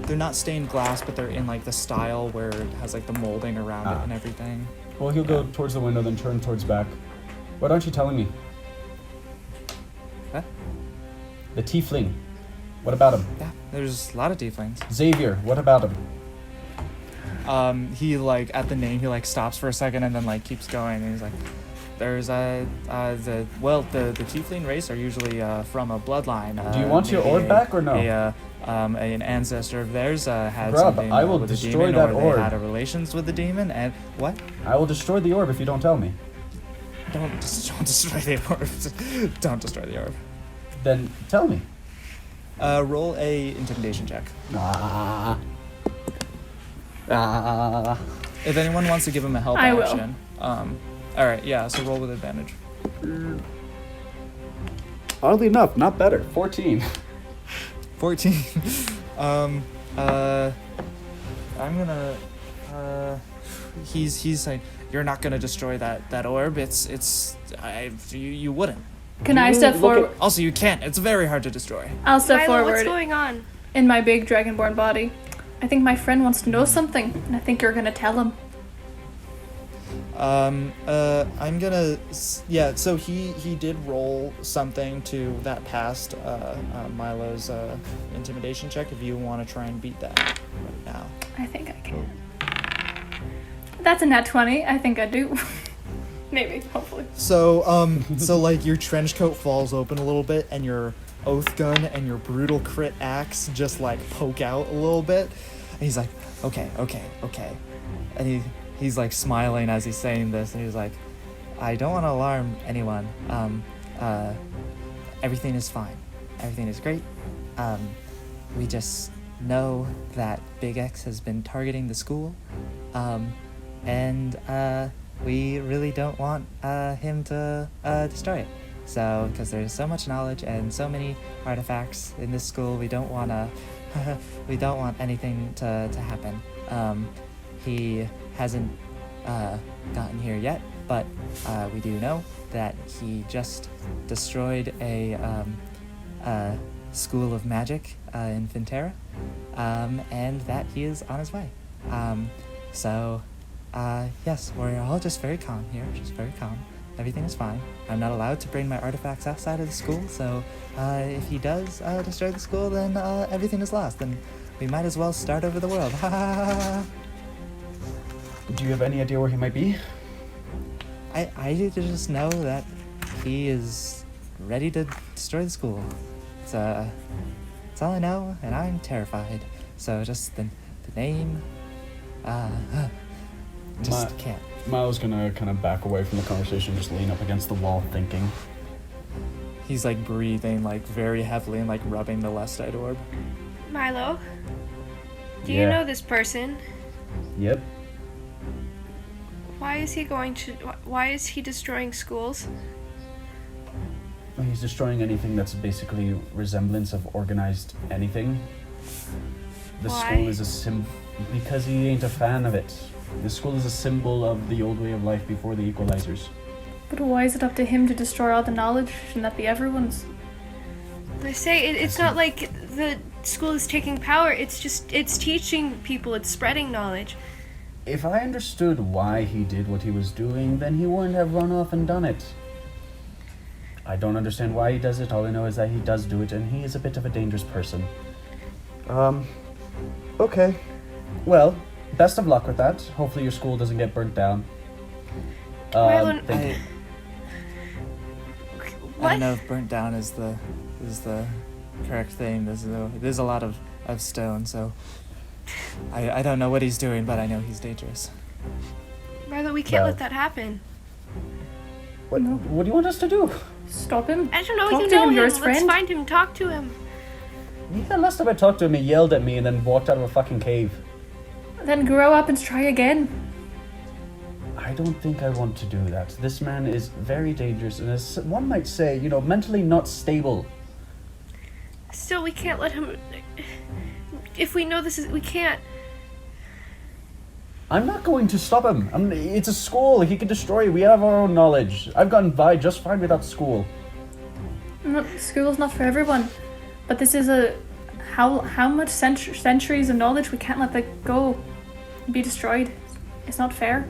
they're not stained glass, but they're in like the style where it has like the molding around it and everything. Well, he'll go towards the window, then turn towards back. What aren't you telling me? Huh? The tiefling. What about him? Yeah, there's a lot of tieflings. Xavier. What about him? He like at the name he like stops for a second and then like keeps going and he's like, there's the tiefling race are usually from a bloodline. Do you want your maybe orb back or no? An ancestor of theirs had Grub, something I will with a destroy demon, that or orb. they had a relations with the demon, and what? I will destroy the orb if you don't tell me. Don't destroy the orb. Don't destroy the orb. Then tell me. Roll a intimidation check. If anyone wants to give him a help I will. action. All right, yeah. So roll with advantage. Oddly enough, not better. 14. 14. I'm gonna. He's like, you're not gonna destroy that orb. You wouldn't. Can I step forward? Also, you can't. It's very hard to destroy. I'll step Milo, forward what's going on? in my big dragonborn body. I think my friend wants to know something, and I think you're gonna tell him. I'm gonna. Yeah. So he did roll something to that past Milo's intimidation check. If you want to try and beat that right now. I think I can. That's a nat 20. I think I do. Maybe, hopefully. So like your trench coat falls open a little bit, and your oath gun and your brutal crit axe just like poke out a little bit, and he's like, okay, and he's like smiling as he's saying this, and he's like, I don't want to alarm anyone. Everything is fine. Everything is great. We just know that Big X has been targeting the school, and we really don't want him to destroy it. So, because there's so much knowledge and so many artifacts in this school, we don't want anything to happen. He hasn't gotten here yet, but we do know that he just destroyed a school of magic in Fintera, and that he is on his way. Yes, we're all just very calm here, just very calm. Everything is fine. I'm not allowed to bring my artifacts outside of the school, so if he does destroy the school, then everything is lost, and we might as well start over the world. Do you have any idea where he might be? I just know that he is ready to destroy the school. That's all I know, and I'm terrified. So just the name, can't. Milo's gonna kind of back away from the conversation, just lean up against the wall, thinking. He's like breathing like very heavily and like rubbing the Lestite orb. Milo, do you know this person? Yep. Why is he destroying schools? He's destroying anything that's basically resemblance of organized anything. The Why? school is because he ain't a fan of it. The school is a symbol of the old way of life before the equalizers. But why is it up to him to destroy all the knowledge? Shouldn't that be everyone's? They say it's not like the school is taking power, it's teaching people, it's spreading knowledge. If I understood why he did what he was doing, then he wouldn't have run off and done it. I don't understand why he does it. All I know is that he does do it, and he is a bit of a dangerous person. Okay. Well, best of luck with that. Hopefully your school doesn't get burnt down. Milo, Thank you. I don't know if burnt down is the correct thing. There's a lot of stone, so I don't know what he's doing, but I know he's dangerous. Milo, we can't Well. let that happen. What do you want us to do? Stop him. I don't know, Talk you to know him, him. you're his Let's friend. find him, talk to him. Yeah, last time I talked to him, he yelled at me and then walked out of a fucking cave. Then grow up and try again. I don't think I want to do that. This man is very dangerous and, as one might say, mentally not stable. Still, we can't let him... If we know we can't... I'm not going to stop him. It's a school. He can destroy. We have our own knowledge. I've gotten by just fine without school. School's not for everyone. But this is how much centuries of knowledge, we can't let that go and be destroyed. It's not fair.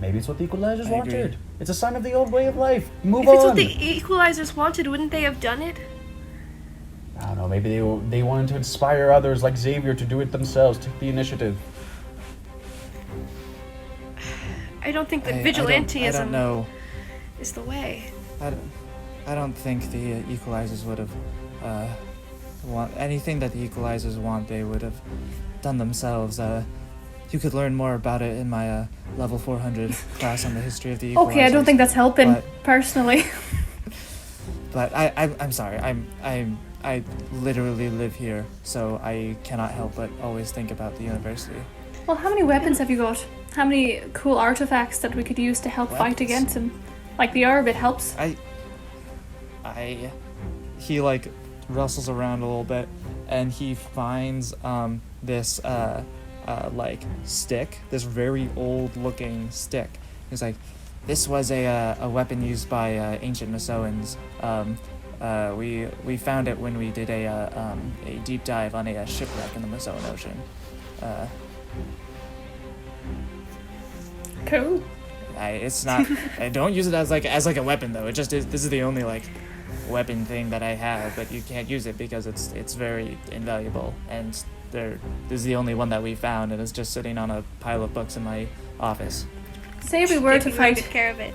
Maybe it's what the Equalizers I agree. wanted. It's a sign of the old way of life. Move If on. it's what the Equalizers wanted, wouldn't they have done it? I don't know. Maybe they wanted to inspire others like Xavier to do it themselves, take the initiative. I don't think that I vigilantism don't know. is the way. I don't think the Equalizers would have want anything that the Equalizers want. They would have done themselves. You could learn more about it in my level 400 class on the history of the Equalizers. Okay, I don't think that's helping, but- personally. But I'm sorry. I literally live here, so I cannot help but always think about the university. Well, how many weapons have you got? How many cool artifacts that we could use to help fight Weapons? against him? Like the orb, it helps. He like rustles around a little bit, and he finds this like stick, this very old looking stick. He's like, this was a weapon used by ancient Masoans. We found it when we did a deep dive on a shipwreck in the Masoan Ocean. Cool. It's not. I don't use it as like a weapon though. It just is. This is the only like weapon thing that I have, but you can't use it because it's very invaluable, and this is the only one that we found, and it's just sitting on a pile of books in my office. Say we were to Taking fight. good care of it.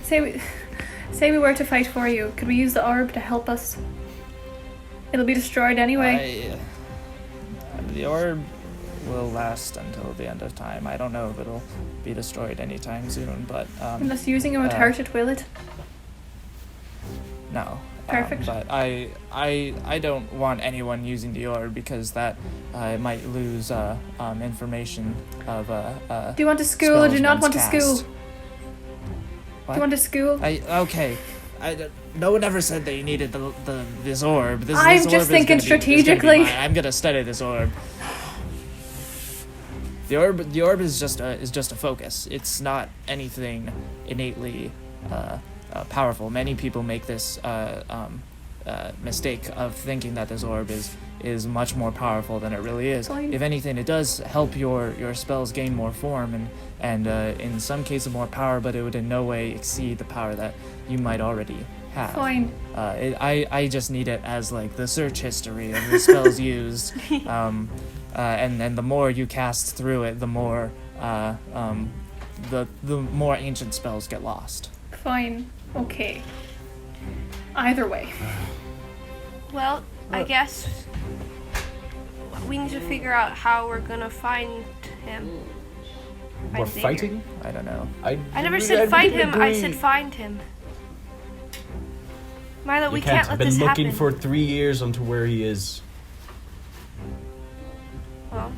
Say we were to fight for you. Could we use the orb to help us? It'll be destroyed anyway. The orb will last until the end of time. I don't know if it'll be destroyed anytime soon, but Unless using it would hurt it, will it? no. Perfect. But I don't want anyone using the orb because that might lose information of Do you want to school or do you not want to spells school? once Do What? you want to school? Okay. No one ever said that you needed this orb. I'm this just orb is thinking gonna be strategically. mine. I'm gonna study this orb. The orb is just a focus. It's not anything innately powerful. Many people make this mistake of thinking that this orb is much more powerful than it really is. Fine. If anything, it does help your spells gain more form and in some cases more power, but it would in no way exceed the power that you might already have. Fine. I just need it as like the search history of the spells used, and the more you cast through it, the more the more ancient spells get lost. Fine. Okay. Either way. Well, I guess we need to figure out how we're gonna find him. We're Xavier. fighting? I don't know. I never said fight him. I said find him. Milo, we can't let I've been this looking happen. for 3 years onto where he is. Well,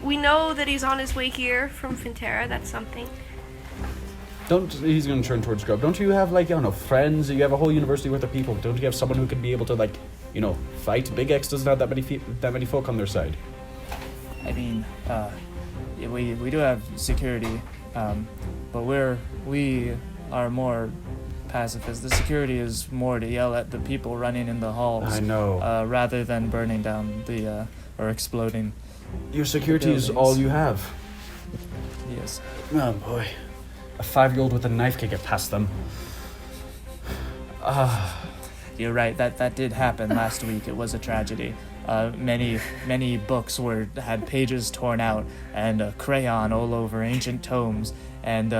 we know that he's on his way here from Fintera. That's something. He's gonna turn towards Grub. Don't you have like, I don't know, friends? You have a whole university worth of people. Don't you have someone who could be able to like, fight? Big X doesn't have that many folk on their side. I mean, yeah, we do have security, but we are more pacifist. The security is more to yell at the people running in the halls. I know. Rather than burning down or exploding. Your security is buildings. all you have. Yes. Oh boy. A 5-year-old with a knife can get past them. You're right. That did happen last week. It was a tragedy. Many books had pages torn out and crayon all over ancient tomes. And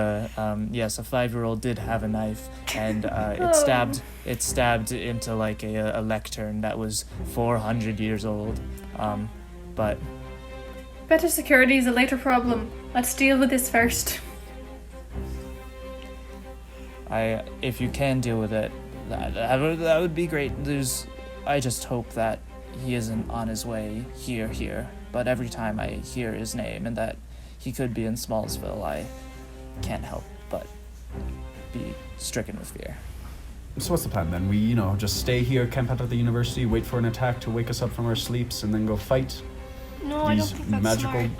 yes, a 5-year-old did have a knife, and it stabbed into like a lectern that was 400 years old. But Better security is a later problem. Let's deal with this first. if you can deal with it, that would be great. I just hope that he isn't on his way here. But every time I hear his name and that he could be in Smallsville, I can't help but be stricken with fear. So what's the plan then? We, just stay here, camp out at the university, wait for an attack to wake us up from our sleeps, and then go fight? No, I don't These think that's magical- smart.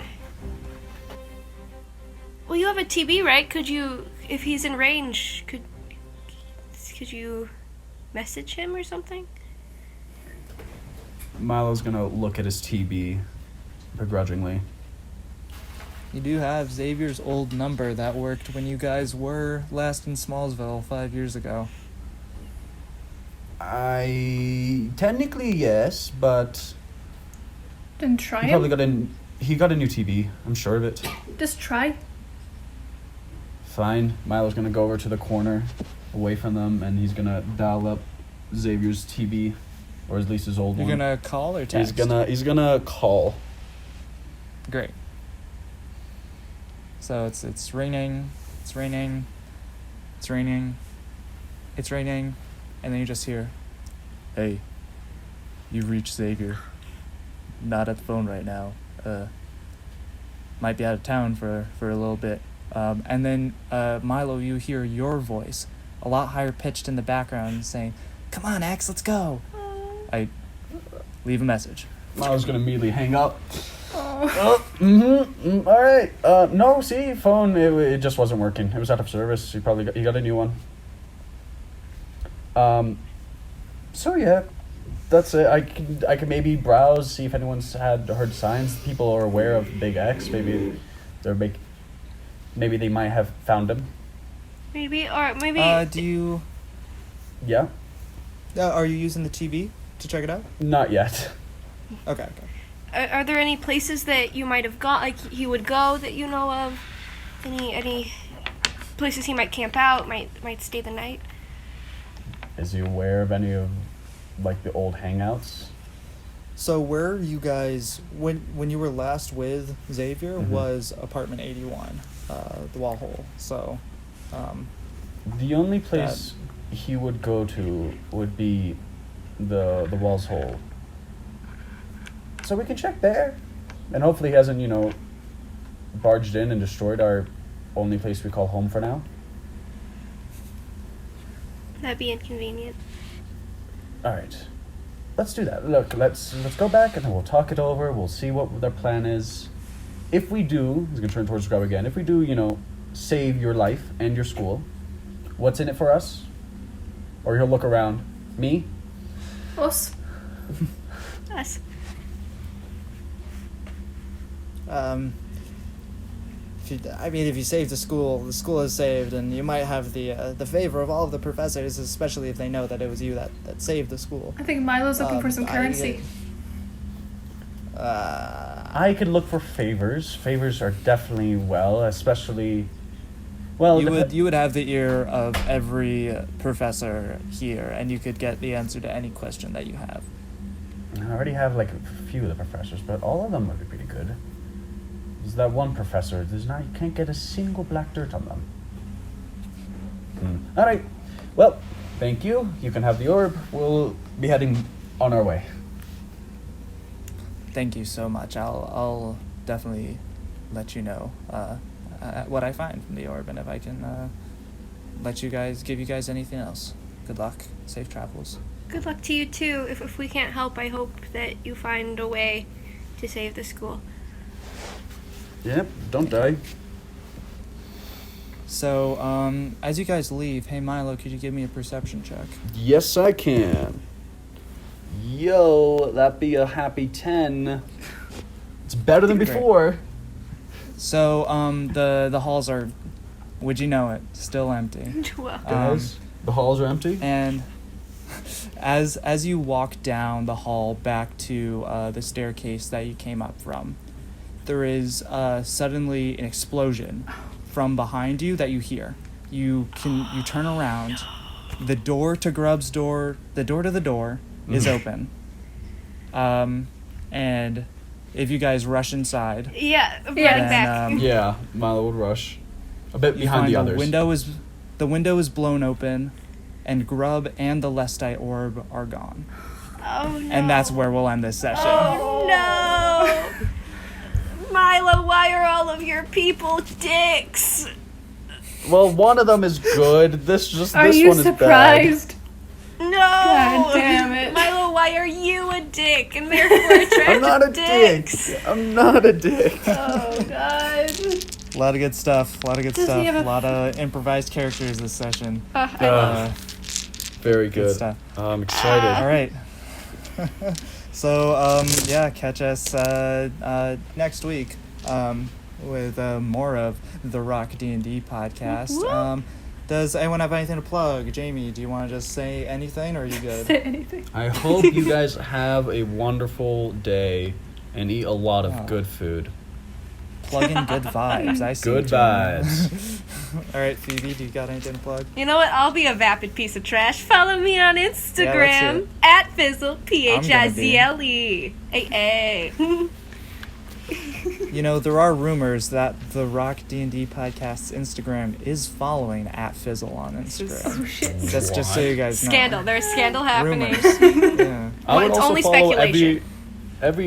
Well, you have a TB, right? Could you, if he's in range, Could you message him or something? Milo's gonna look at his TB begrudgingly. You do have Xavier's old number that worked when you guys were last in Smallsville 5 years ago. Technically yes, but Then try he him. probably got a new TB. I'm sure of it. Just try. Fine. Milo's gonna go over to the corner, away from them, and he's gonna dial up Xavier's TB, or at least his old You're one. gonna call or text? He's gonna call. Great. So it's raining, it's raining, it's raining, it's raining, and then you just hear, "Hey, you've reached Xavier. Not at the phone right now. Might be out of town for a little bit." And then Milo, you hear your voice, a lot higher pitched in the background, saying, "Come on, Axe, let's go." I leave a message. Milo's gonna immediately hang up. Oh. All right. No, see, phone. It just wasn't working. It was out of service. He got a new one. So yeah, that's it. I could maybe browse, see if anyone's heard signs. People are aware of Big X. Maybe they might have found him. Maybe, or maybe. Do you? Yeah. Are you using the TV to check it out? Not yet. Okay. Are there any places that you might have got, like he would go, that you know of? Any places he might camp out, might stay the night? Is he aware of any of, like, the old hangouts? So where you guys, when you were last with Xavier, Mhm. was apartment 81, the wall hole. So, The only place he would go to would be the Walls Hole. So we can check there. And hopefully he hasn't, barged in and destroyed our only place we call home for now. That'd be inconvenient. Alright. Let's do that. Look, let's go back and then we'll talk it over. We'll see what their plan is. If we do, he's gonna turn towards Grub again. If we do, save your life and your school, what's in it for us? Or he'll look around. Me? Us. Us. If you save the school is saved, and you might have the favor of all of the professors, especially if they know that it was you that saved the school. I think Milo's looking for some currency. I could look for favors. Favors are definitely especially. Well, you would have the ear of every professor here, and you could get the answer to any question that you have. I already have like a few of the professors, but all of them would be pretty good. There's that one professor. You can't get a single black dirt on them. All right. Well, thank you. You can have the orb. We'll be heading on our way. Thank you so much. I'll definitely let you know what I find from the orb, and if I can give you guys anything else. Good luck. Safe travels. Good luck to you too. If we can't help, I hope that you find a way to save the school. Yep. Don't die. So, as you guys leave, hey Milo, could you give me a perception check? Yes, I can. Yo, that'd be a happy 10. It's better than Great. before. So, the halls are, would you know it, still empty. Well, Guys, the halls are empty. And as you walk down the hall back to the staircase that you came up from, there is suddenly an explosion from behind you that you hear. You turn around. The door to Grub's door, the door to the door is open. And if you guys rush inside, yeah, run Yeah. back. Yeah, Milo would rush. A bit you behind find the others. the window is blown open, and Grub and the Lestite orb are gone. Oh no. And that's where we'll end this session. Oh no. Milo, why are all of your people dicks? Well, one of them is good. Are this you one is bad. surprised? No. God damn it. Milo, why are you a dick and therefore attracted I'm not a dicks? dick. I'm not a dick. Oh god. A lot of good stuff. A lot of good Does he stuff. have A lot of improvised characters this session. I Very good. stuff. I'm excited. All right. So, catch us next week with more of the Rock D&D podcast. Does anyone have anything to plug? Jamie, do you want to just say anything, or are you good? Say anything. I hope you guys have a wonderful day and eat a lot of good food. Plug in good vibes. I see. Good what you're doing. vibes. All right, Phoebe, do you got anything to plug? You know what? I'll be a vapid piece of trash. Follow me on Instagram Yeah, at Fizzle, Phizle. Hey. You know, there are rumors that the Rock D&D podcast's Instagram is following at Fizzle on Instagram. Oh shit. Just so you guys know. Scandal. There's scandal happening. Rumors. Yeah. I would it's also only follow speculation. every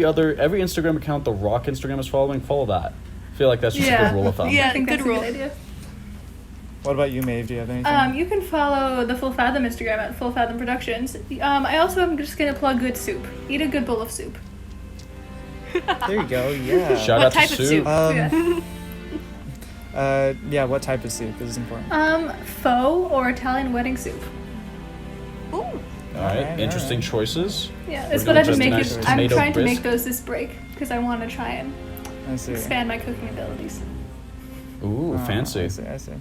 Instagram account the Rock Instagram is following. Follow that. I feel like that's just a Yeah. good rule of thumb. Yeah. I think Good that's rule. a good idea. What about you, Maeve? Do you have anything? You can follow the Full Fathom Instagram at Full Fathom Productions. I also am just gonna plug good soup. Eat a good bowl of soup. There you go. Yeah. Shout What out type to of soup? Yeah. What type of soup? This is important. Pho or Italian wedding soup. Ooh. All right, Alright, interesting alright. choices. Yeah, We're that's what gonna I've been just making. nice I'm tomato trying to brisk. make those this break because I want to try and I see. expand my cooking abilities. Ooh, Oh, fancy. I see.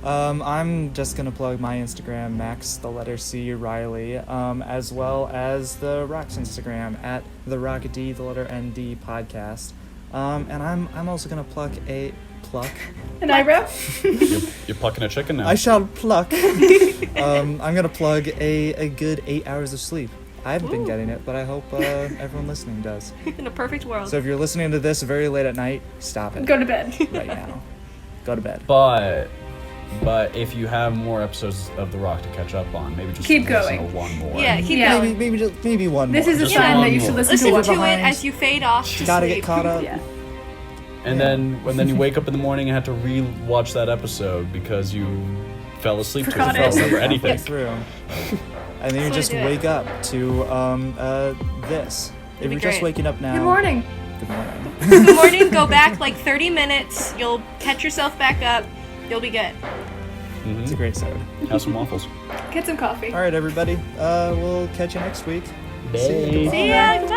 I'm just gonna plug my Instagram, Max the letter C Riley, as well as the Rock's Instagram at the Rock D the letter ND podcast. And I'm also gonna pluck. An eyebrow? You're plucking a chicken now. I shall pluck. I'm gonna plug a good 8 hours of sleep. I haven't been Ooh. getting it, but I hope everyone listening does. In a perfect world. So if you're listening to this very late at night, stop it Go to bed. right now. Go to bed. But if you have more episodes of The Rock to catch up on, maybe just Keep listen going. to one more. Yeah, keep Yeah. going. Maybe one This more. is a Just sign one that you should more. listen Listen to to what it behind. as you fade off to Gotta sleep. get caught up. Yeah. And then you wake up in the morning and have to re-watch that episode because you fell asleep to it. You Forgot don't it. remember anything. Through. And then you That's just how I do it. wake up to this. If It'd you're be just great. waking up now. Good morning. Good morning. Good morning. Go back like 30 minutes. You'll catch yourself back up. You'll be good. It's a great sound. Have some waffles. Get some coffee. All right, everybody. We'll catch you next week. Bye. See you. See ya. Goodbye.